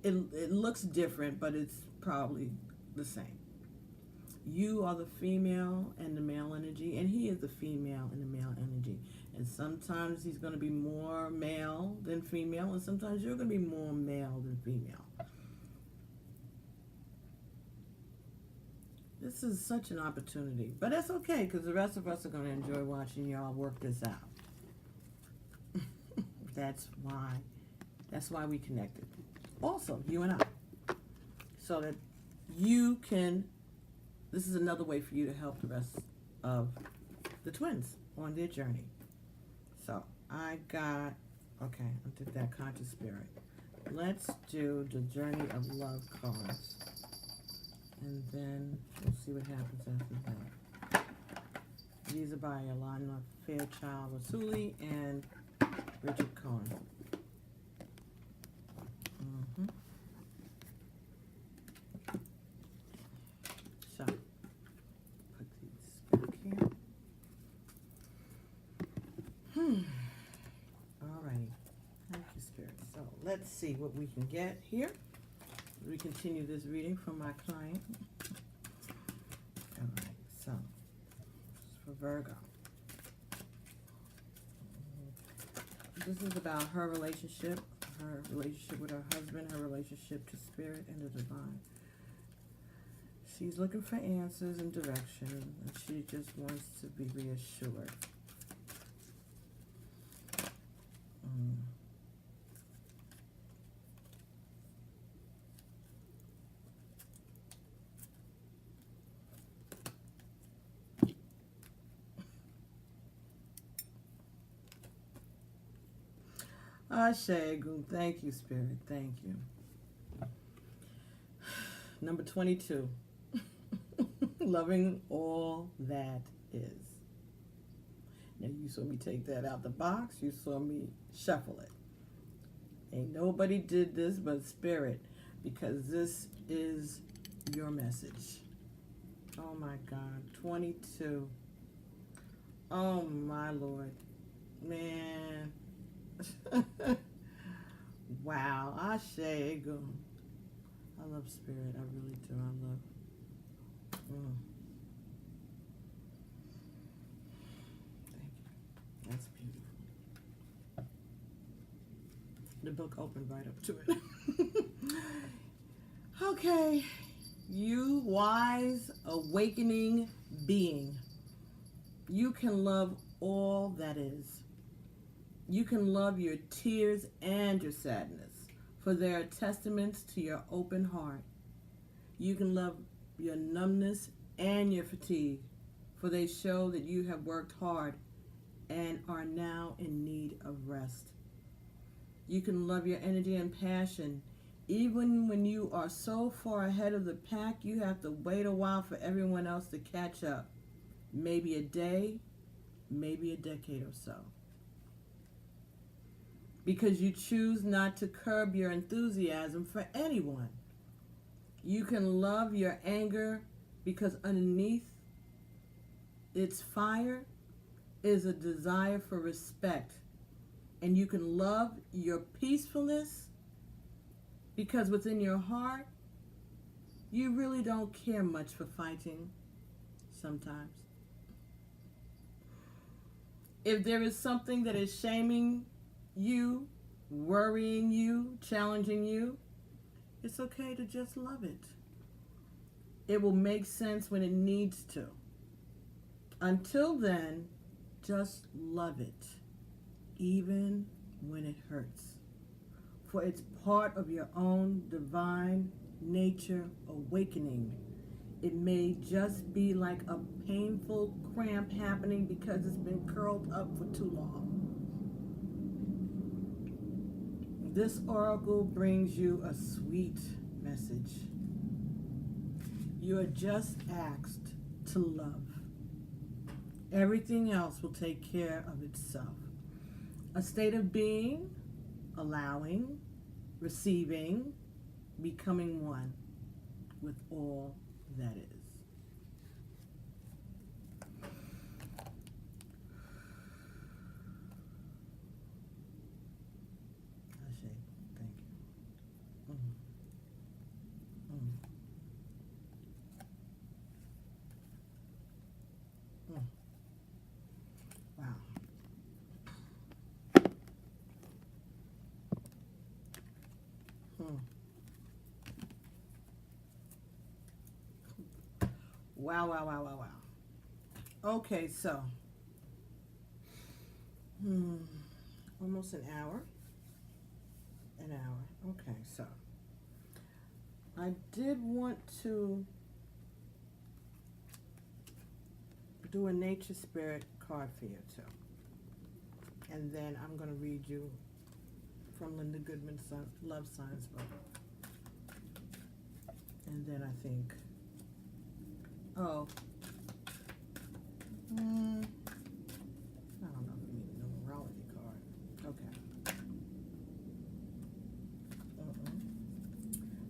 it looks different, but it's probably the same. You are the female and the male energy, and he is the female and the male energy. And sometimes he's going to be more male than female, and sometimes you're going to be more male than female. This is such an opportunity. But that's okay, because the rest of us are going to enjoy watching y'all work this out. That's why we connected. Also, you and I. So that you can... This is another way for you to help the rest of the twins on their journey. So I did that conscious spirit. Let's do the journey of love cards. And then we'll see what happens after that. These are by Alana Fairchild Rasuli and Richard Cohen. So, put these back here. Alrighty. Thank you, Spirit. So, let's see what we can get here. we continue this reading from my client. All right, so for Virgo. This is about her relationship with her husband, her relationship to spirit and the divine. She's looking for answers and direction, and she just wants to be reassured. Ashe, thank you, Spirit. Thank you. Number 22. Loving all that is. Now, you saw me take that out the box. You saw me shuffle it. Ain't nobody did this but Spirit, because this is your message. Oh, my God. 22. Oh, my Lord. Man. Wow. Ashe. I love Spirit. I really do. I love. Thank you. That's beautiful. The book opened right up to it. Okay. You wise, awakening being. You can love all that is. You can love your tears and your sadness, for they are testaments to your open heart. You can love your numbness and your fatigue, for they show that you have worked hard and are now in need of rest. You can love your energy and passion, even when you are so far ahead of the pack you have to wait a while for everyone else to catch up. Maybe a day, maybe a decade or so. Because you choose not to curb your enthusiasm for anyone. You can love your anger because underneath its fire is a desire for respect. And you can love your peacefulness because within your heart, you really don't care much for fighting sometimes. If there is something that is shaming you, worrying you, challenging you, it's okay to just love it. It will make sense when it needs to. Until then, just love it, even when it hurts. For it's part of your own divine nature awakening. It may just be like a painful cramp happening because it's been curled up for too long. This oracle brings you a sweet message. You are just asked to love. Everything else will take care of itself. A state of being, allowing, receiving, becoming one with all that is. Wow, wow, wow, wow, wow. Okay, so, almost an hour. Okay, so, I did want to do a nature spirit card for you too. And then I'm going to read you from Linda Goodman's Love Signs book. And then I think, I don't know if we need a numerology card. Okay.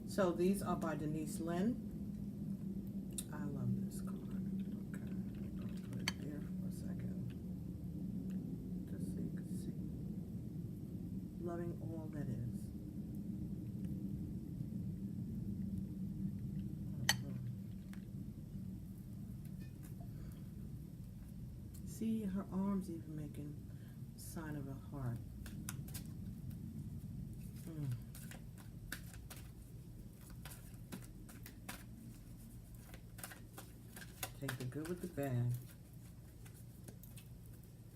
So these are by Denise Lynn. I love this card. Okay. I'll put it there for a second. Just so you can see. Loving all that is. see her arms even making a sign of a heart. Take the good with the bad,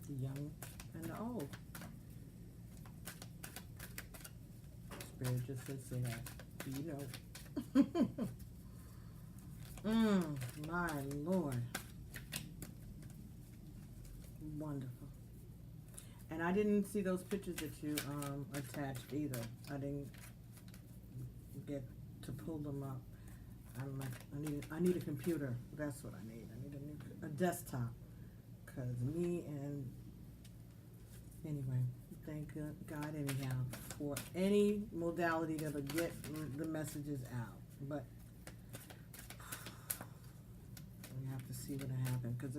the young and the old. Spirit just said say that. You know. My Lord. Wonderful. And I didn't see those pictures that you attached either. I didn't get to pull them up. I'm like, I need a computer. That's what I need. I need a desktop. Cause me and anyway, thank God anyhow for any modality that'll get the messages out. But we have to see what happened, because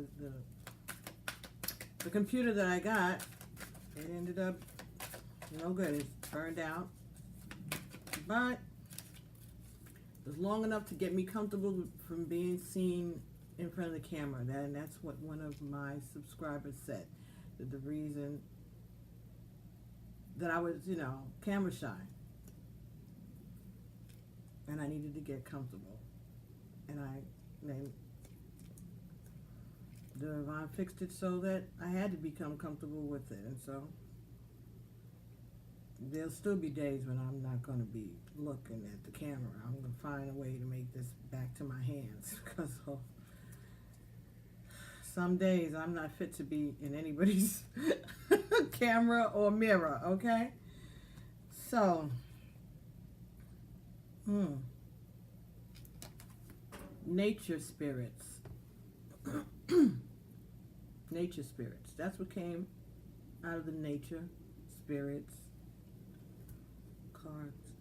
the computer that I got, it ended up no good. It's burned out, but it was long enough to get me comfortable from being seen in front of the camera. And that's what one of my subscribers said, that the reason that I was, camera shy, and I needed to get comfortable, and the divine fixed it so that I had to become comfortable with it. And so there'll still be days when I'm not going to be looking at the camera. I'm going to find a way to make this back to my hands, because some days I'm not fit to be in anybody's camera or mirror, okay? So, nature spirits. Nature spirits. That's what came out of the nature spirits cards.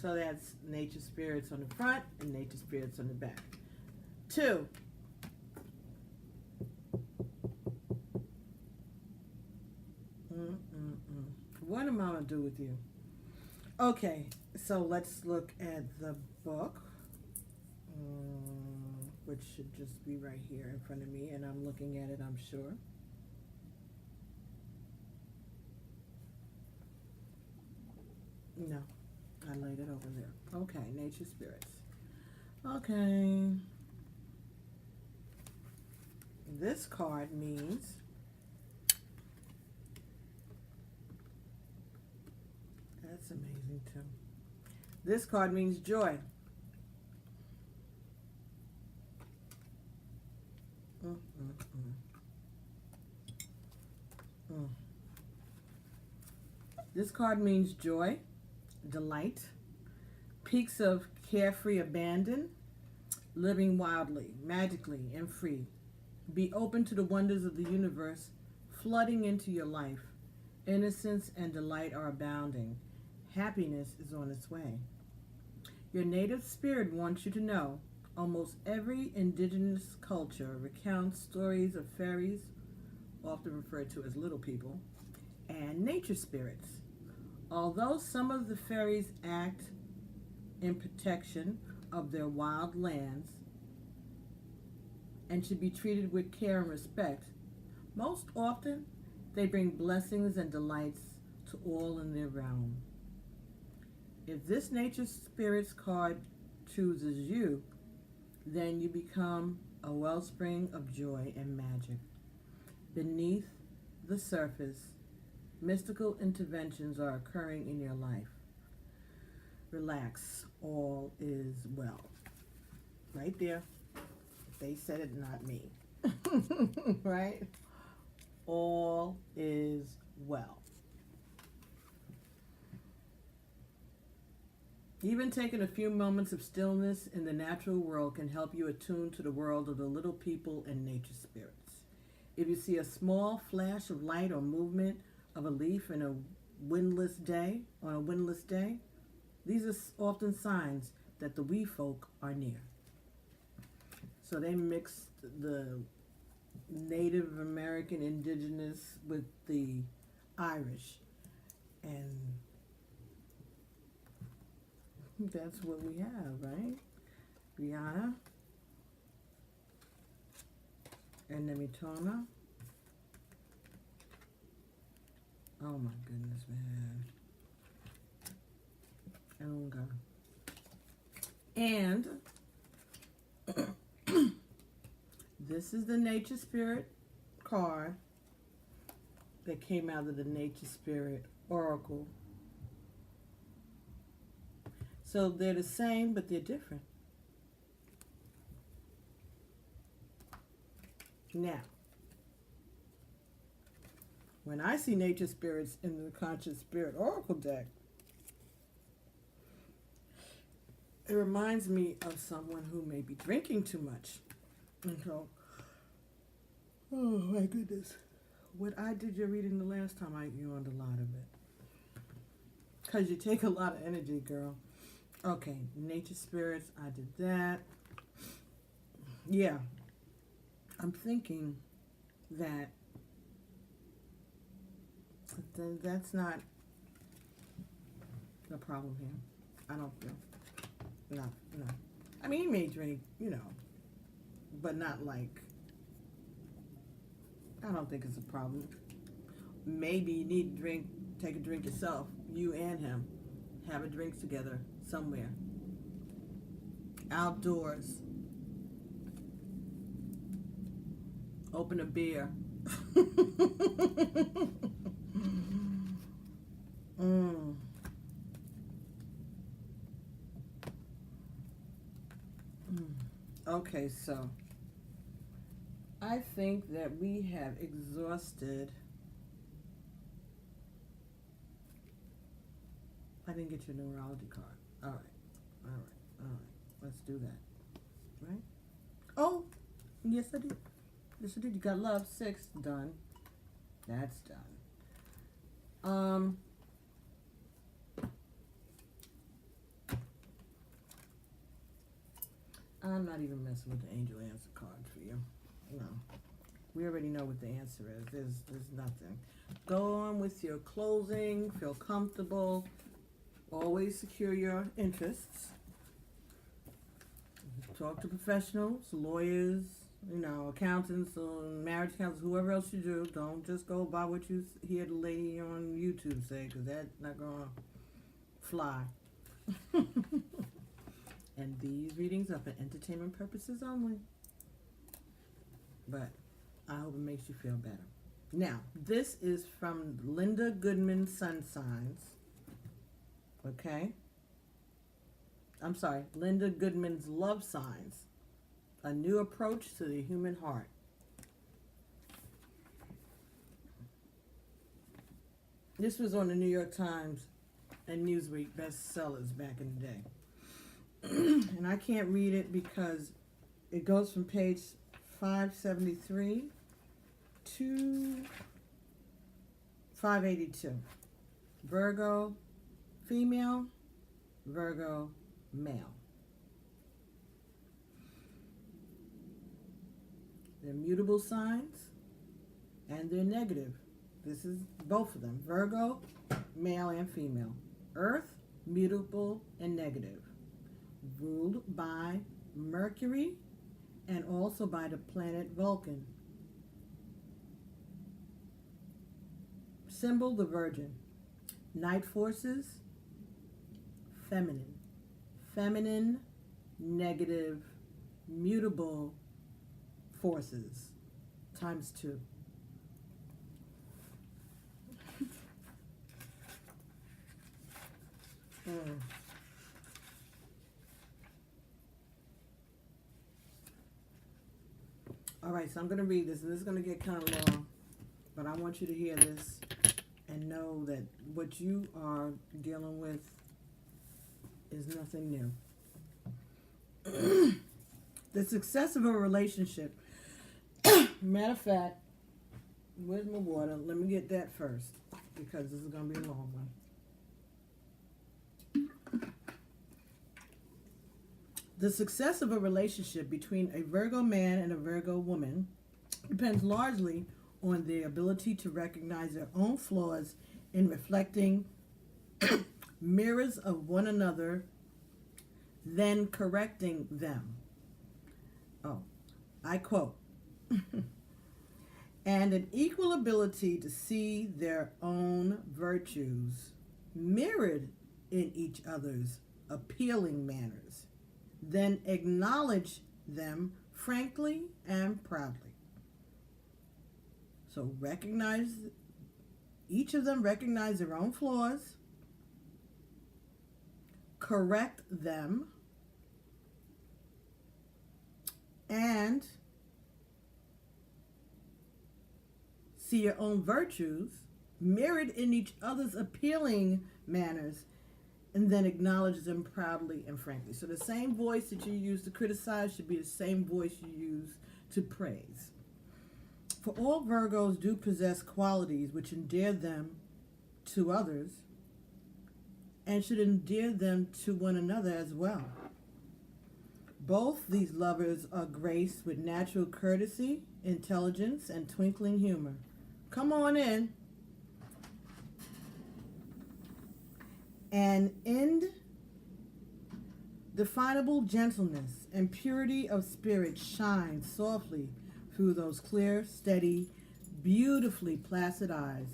So that's nature spirits on the front and nature spirits on the back. 2. What am I going to do with you? Okay, so let's look at the book, which should just be right here in front of me, and I'm looking at it, I'm sure. No, I laid it over there. Okay, nature spirits. Okay. This card means that's amazing too. This card means joy. This card means joy, delight, peaks of carefree abandon, living wildly, magically, and free. Be open to the wonders of the universe flooding into your life. Innocence and delight are abounding. Happiness is on its way. Your native spirit wants you to know almost every indigenous culture recounts stories of fairies, often referred to as little people, and nature spirits. Although some of the fairies act in protection of their wild lands and should be treated with care and respect, most often they bring blessings and delights to all in their realm. If this nature spirits card chooses you, then you become a wellspring of joy and magic. Beneath the surface, mystical interventions are occurring in your life. Relax, all is well. Right there. They said it, not me. Right? All is well. Even taking a few moments of stillness in the natural world can help you attune to the world of the little people and nature spirits. If you see a small flash of light or movement of a leaf on a windless day, these are often signs that the wee folk are near. So they mixed the Native American indigenous with the Irish, and that's what we have, right? Brianna, Enemitona. Oh my goodness, man. Unga. And this is the Nature Spirit card that came out of the Nature Spirit Oracle. So they're the same, but they're different. Now, when I see Nature Spirits in the Conscious Spirit Oracle deck, it reminds me of someone who may be drinking too much. And go, oh my goodness. What I did your reading the last time, I yawned a lot of it. Because you take a lot of energy, girl. Okay, Nature Spirits, I did that. Yeah. I'm thinking that that's not the problem here. I don't feel. No. I mean, he may drink, but not like, I don't think it's a problem. Maybe you need to take a drink yourself, you and him. Have a drink together somewhere. Outdoors. Open a beer. Okay, so I think that we have exhausted. I didn't get your numerology card. All right. Let's do that. Right? Oh, yes I did. Yes I did. You got love, 6, done. That's done. I'm not even messing with the angel answer card for you. No. We already know what the answer is. There's nothing. Go on with your closing. Feel comfortable. Always secure your interests. Talk to professionals, lawyers, accountants, marriage counselors, whoever else you do. Don't just go by what you hear the lady on YouTube say, because that's not going to fly. And these readings are for entertainment purposes only. But I hope it makes you feel better. Now, this is from Linda Goodman Sun Signs. Okay? I'm sorry, Linda Goodman's Love Signs. A new approach to the human heart. This was on the New York Times and Newsweek bestsellers back in the day. And I can't read it because it goes from page 573 to 582. Virgo, female, Virgo, male. They're mutable signs and they're negative. This is both of them. Virgo, male and female. Earth, mutable and negative. Ruled by Mercury and also by the planet Vulcan. Symbol, the Virgin. Night forces, feminine. Feminine, negative, mutable forces, times 2. All right, so I'm going to read this, and this is going to get kind of long, but I want you to hear this and know that what you are dealing with is nothing new. The success of a relationship. Matter of fact, where's my water? Let me get that first, because this is going to be a long one. The success of a relationship between a Virgo man and a Virgo woman depends largely on their ability to recognize their own flaws in reflecting mirrors of one another, then correcting them. Oh, I quote, and an equal ability to see their own virtues mirrored in each other's appealing manners, then acknowledge them frankly and proudly. So each of them recognize their own flaws, correct them, and see your own virtues mirrored in each other's appealing manners, and then acknowledge them proudly and frankly. So the same voice that you use to criticize should be the same voice you use to praise. For all Virgos do possess qualities which endear them to others and should endear them to one another as well. Both these lovers are graced with natural courtesy, intelligence, and twinkling humor. Come on in. And indefinable gentleness and purity of spirit shine softly through those clear, steady, beautifully placid eyes.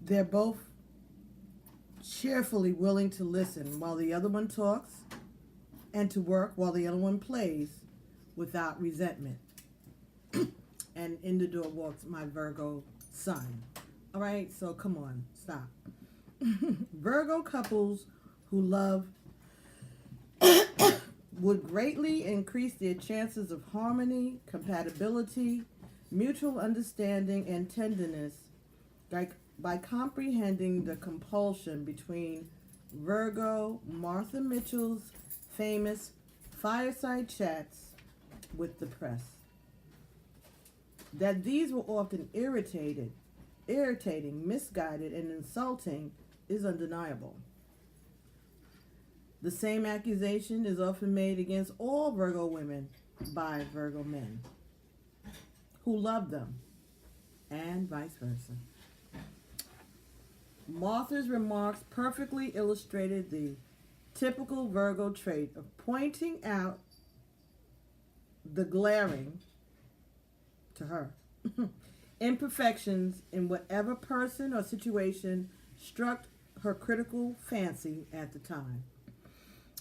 They're both cheerfully willing to listen while the other one talks, and to work while the other one plays without resentment. And in the door walks my Virgo sun. All right, so come on, stop. Virgo couples who love would greatly increase their chances of harmony, compatibility, mutual understanding, and tenderness by comprehending the compulsion between Virgo Martha Mitchell's famous fireside chats with the press. That these were often irritating, misguided, and insulting is undeniable. The same accusation is often made against all Virgo women by Virgo men who love them, and vice versa. Martha's remarks perfectly illustrated the typical Virgo trait of pointing out the glaring, to her, imperfections in whatever person or situation struck her critical fancy at the time.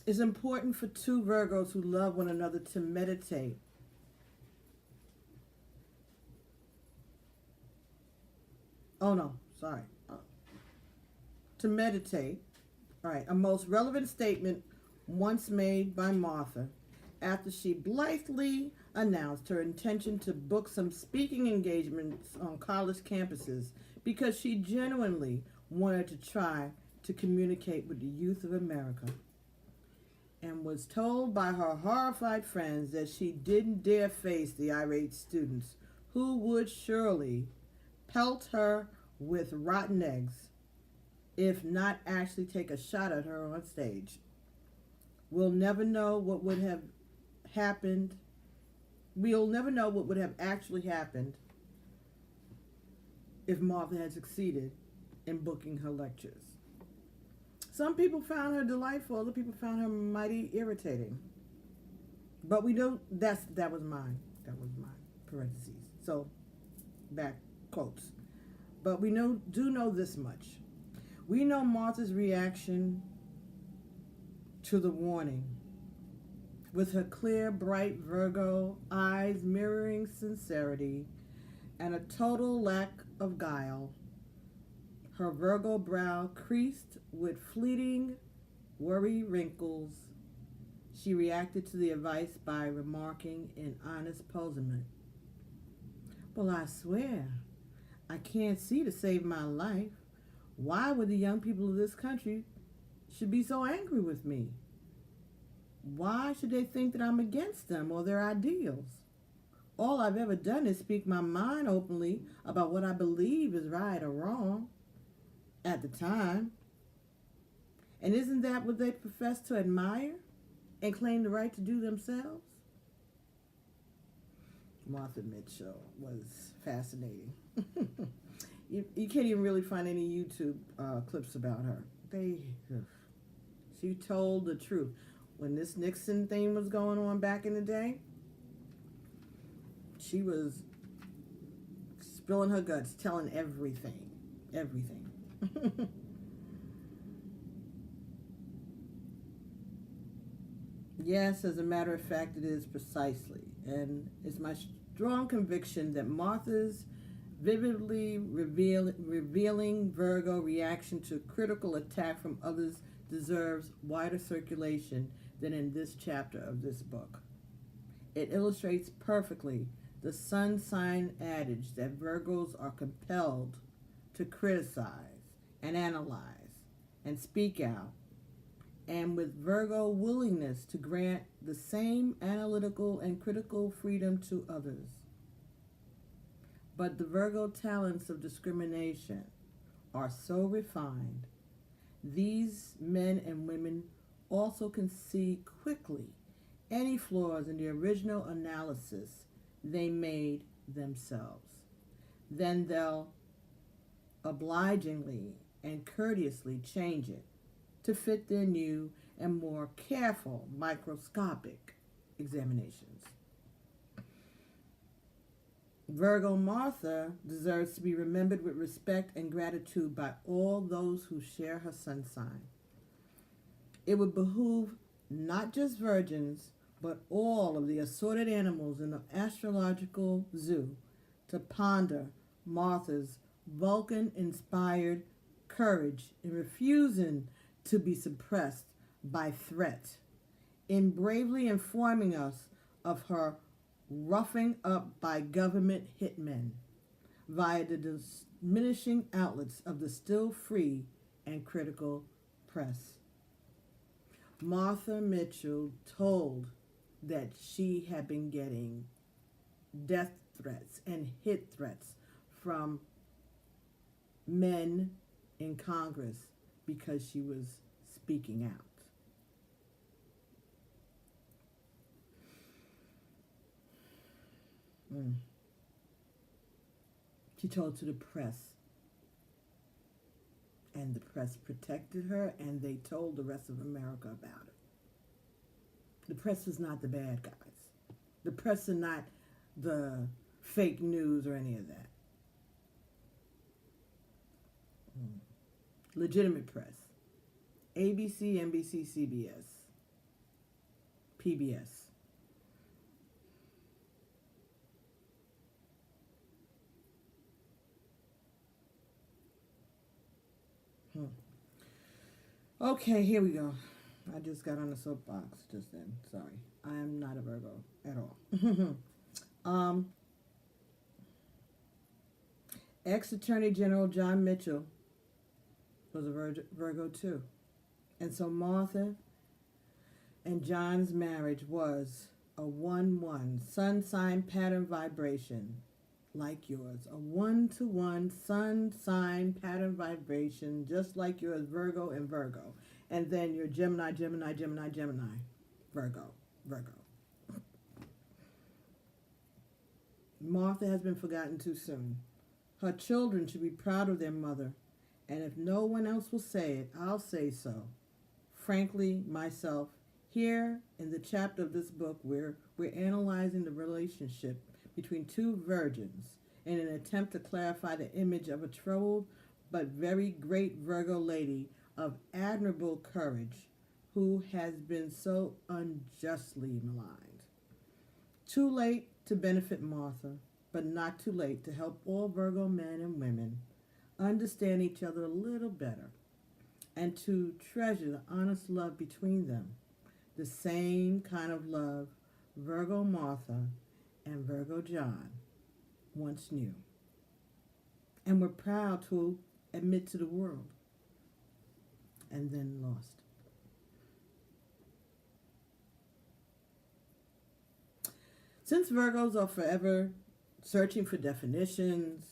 It's important for two Virgos who love one another to meditate to meditate. All right, a most relevant statement once made by Martha after she blithely announced her intention to book some speaking engagements on college campuses because she genuinely wanted to try to communicate with the youth of America, and was told by her horrified friends that she didn't dare face the irate students who would surely pelt her with rotten eggs, if not actually take a shot at her on stage. We'll never know what would have happened. We'll never know what would have actually happened if Martha had succeeded in booking her lectures. Some people found her delightful, other people found her mighty irritating. But we know that was mine. That was my parentheses. So, back quotes. But we do know this much. We know Martha's reaction to the warning, with her clear, bright Virgo eyes mirroring sincerity and a total lack of guile, her Virgo brow creased with fleeting worry wrinkles. She reacted to the advice by remarking in honest puzzlement, "Well, I swear, I can't see to save my life. Why would the young people of this country should be so angry with me? Why should they think that I'm against them or their ideals? All I've ever done is speak my mind openly about what I believe is right or wrong at the time. And isn't that what they profess to admire and claim the right to do themselves?" Martha Mitchell was fascinating. You can't even really find any YouTube clips about her. She told the truth. When this Nixon thing was going on back in the day, she was spilling her guts, telling everything. Everything. Yes, as a matter of fact, it is precisely. And it's my strong conviction that Martha's vividly revealing Virgo reaction to critical attack from others deserves wider circulation than in this chapter of this book. It illustrates perfectly the sun sign adage that Virgos are compelled to criticize and analyze and speak out, and with Virgo willingness to grant the same analytical and critical freedom to others. But the Virgo talents of discrimination are so refined, these men and women also can see quickly any flaws in the original analysis they made themselves. Then they'll obligingly and courteously change it to fit their new and more careful microscopic examinations. Virgo Martha deserves to be remembered with respect and gratitude by all those who share her sun sign. It would behoove not just virgins, but all of the assorted animals in the astrological zoo to ponder Martha's Vulcan-inspired courage in refusing to be suppressed by threat, in bravely informing us of her roughing up by government hitmen via the diminishing outlets of the still free and critical press. Martha Mitchell told that she had been getting death threats and hit threats from men in Congress because she was speaking out. She told to the press, and the press protected her, and they told the rest of America about it. The press is not the bad guys. The press are not the fake news or any of that. Legitimate press. ABC, NBC, CBS, PBS. Okay, here we go. I just got on the soapbox just then. Sorry. I am not a Virgo at all. Ex-Attorney General John Mitchell was a Virgo too. And so Martha and John's marriage was a 1-1 sun sign pattern vibration like yours. A 1-to-1 sun sign pattern vibration just like yours, Virgo and Virgo. And then your Gemini, Gemini, Gemini, Gemini, Virgo, Virgo. Martha has been forgotten too soon. Her children should be proud of their mother. And if no one else will say it, I'll say so. Frankly, myself, here in the chapter of this book where we're analyzing the relationship between two virgins in an attempt to clarify the image of a troubled but very great Virgo lady of admirable courage who has been so unjustly maligned. Too late to benefit Martha, but not too late to help all Virgo men and women understand each other a little better and to treasure the honest love between them, the same kind of love Virgo Martha and Virgo John once knew and were proud to admit to the world and then lost. Since Virgos are forever searching for definitions,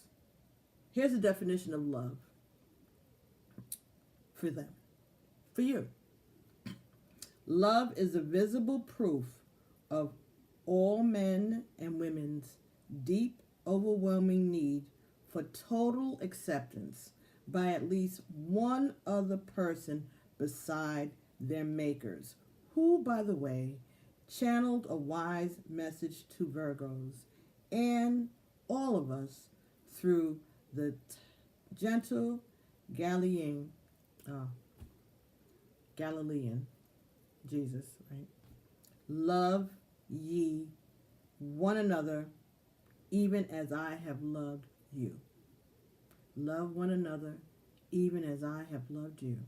here's a definition of love for them, for you. Love is a visible proof of all men and women's deep, overwhelming need for total acceptance by at least one other person beside their makers, who, by the way, channeled a wise message to Virgos and all of us through the gentle Galilean, Galilean, Jesus, right? Love ye one another, even as I have loved you. Love one another, even as I have loved you.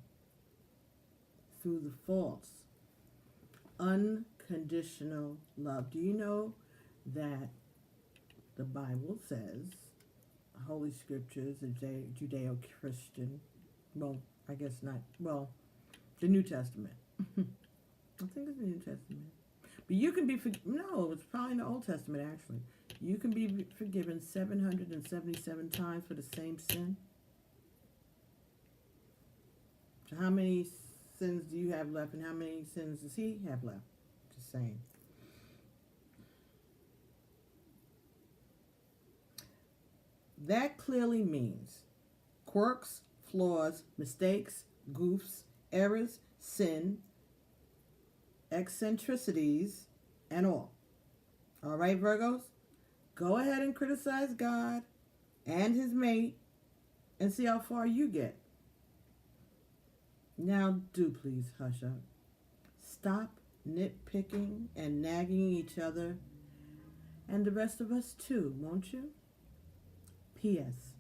Through the false, unconditional love. Do you know that the Bible says, Holy Scriptures, the Judeo-Christian, well, I guess not, well, the New Testament. I think it's the New Testament. But you can be, no, it's probably in the Old Testament, actually. You can be forgiven 777 times for the same sin. So how many sins do you have left, and how many sins does he have left? Just saying. That clearly means quirks, flaws, mistakes, goofs, errors, sin, eccentricities, and all. All right, Virgos? Go ahead and criticize God and his mate and see how far you get. Now, do please hush up. Stop nitpicking and nagging each other and the rest of us too, won't you? P.S.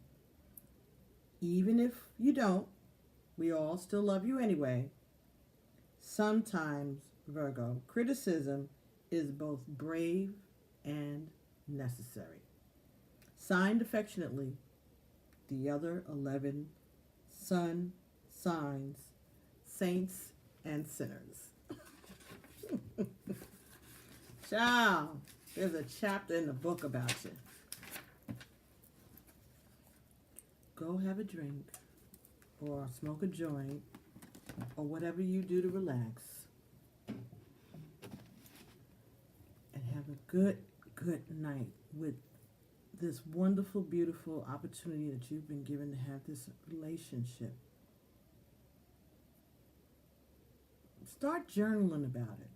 Even if you don't, we all still love you anyway. Sometimes, Virgo, criticism is both brave and necessary. Signed affectionately, the other 11 sun signs, saints and sinners. Ciao. There's a chapter in the book about you. Go have a drink or smoke a joint or whatever you do to relax. And have a good night with this wonderful, beautiful opportunity that you've been given to have this relationship. Start journaling about it.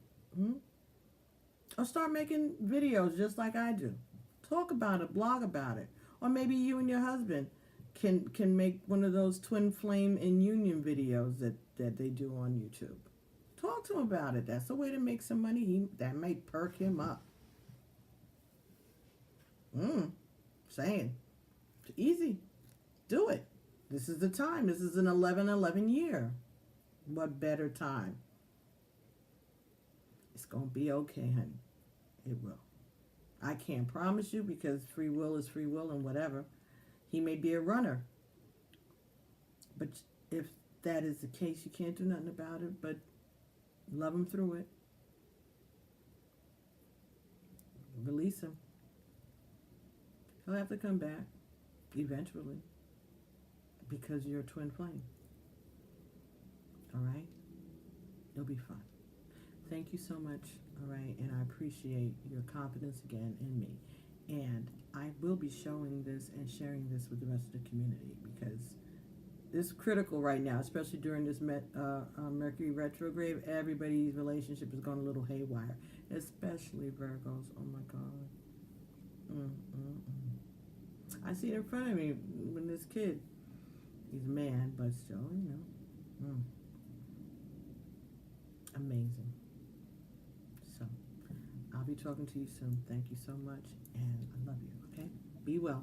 Or start making videos just like I do. Talk about it, blog about it. Or maybe you and your husband can make one of those twin flame in union videos that they do on YouTube. Talk to him about it. That's a way to make some money. That might perk him up. Saying. It's easy. Do it. This is the time. This is an 11-11 year. What better time? It's going to be okay, honey. It will. I can't promise you because free will is free will and whatever. He may be a runner. But if that is the case, you can't do nothing about it, but love him through it. Release him. He'll have to come back eventually because you're a twin flame. All right? It'll be fun. Thank you so much, all right? And I appreciate your confidence again in me. And I will be showing this and sharing this with the rest of the community because it's critical right now, especially during this Mercury retrograde. Everybody's relationship is going a little haywire, especially Virgos. Oh, my God. I see it in front of me when this kid, he's a man, but still, amazing. So, I'll be talking to you soon. Thank you so much, and I love you, okay? Be well.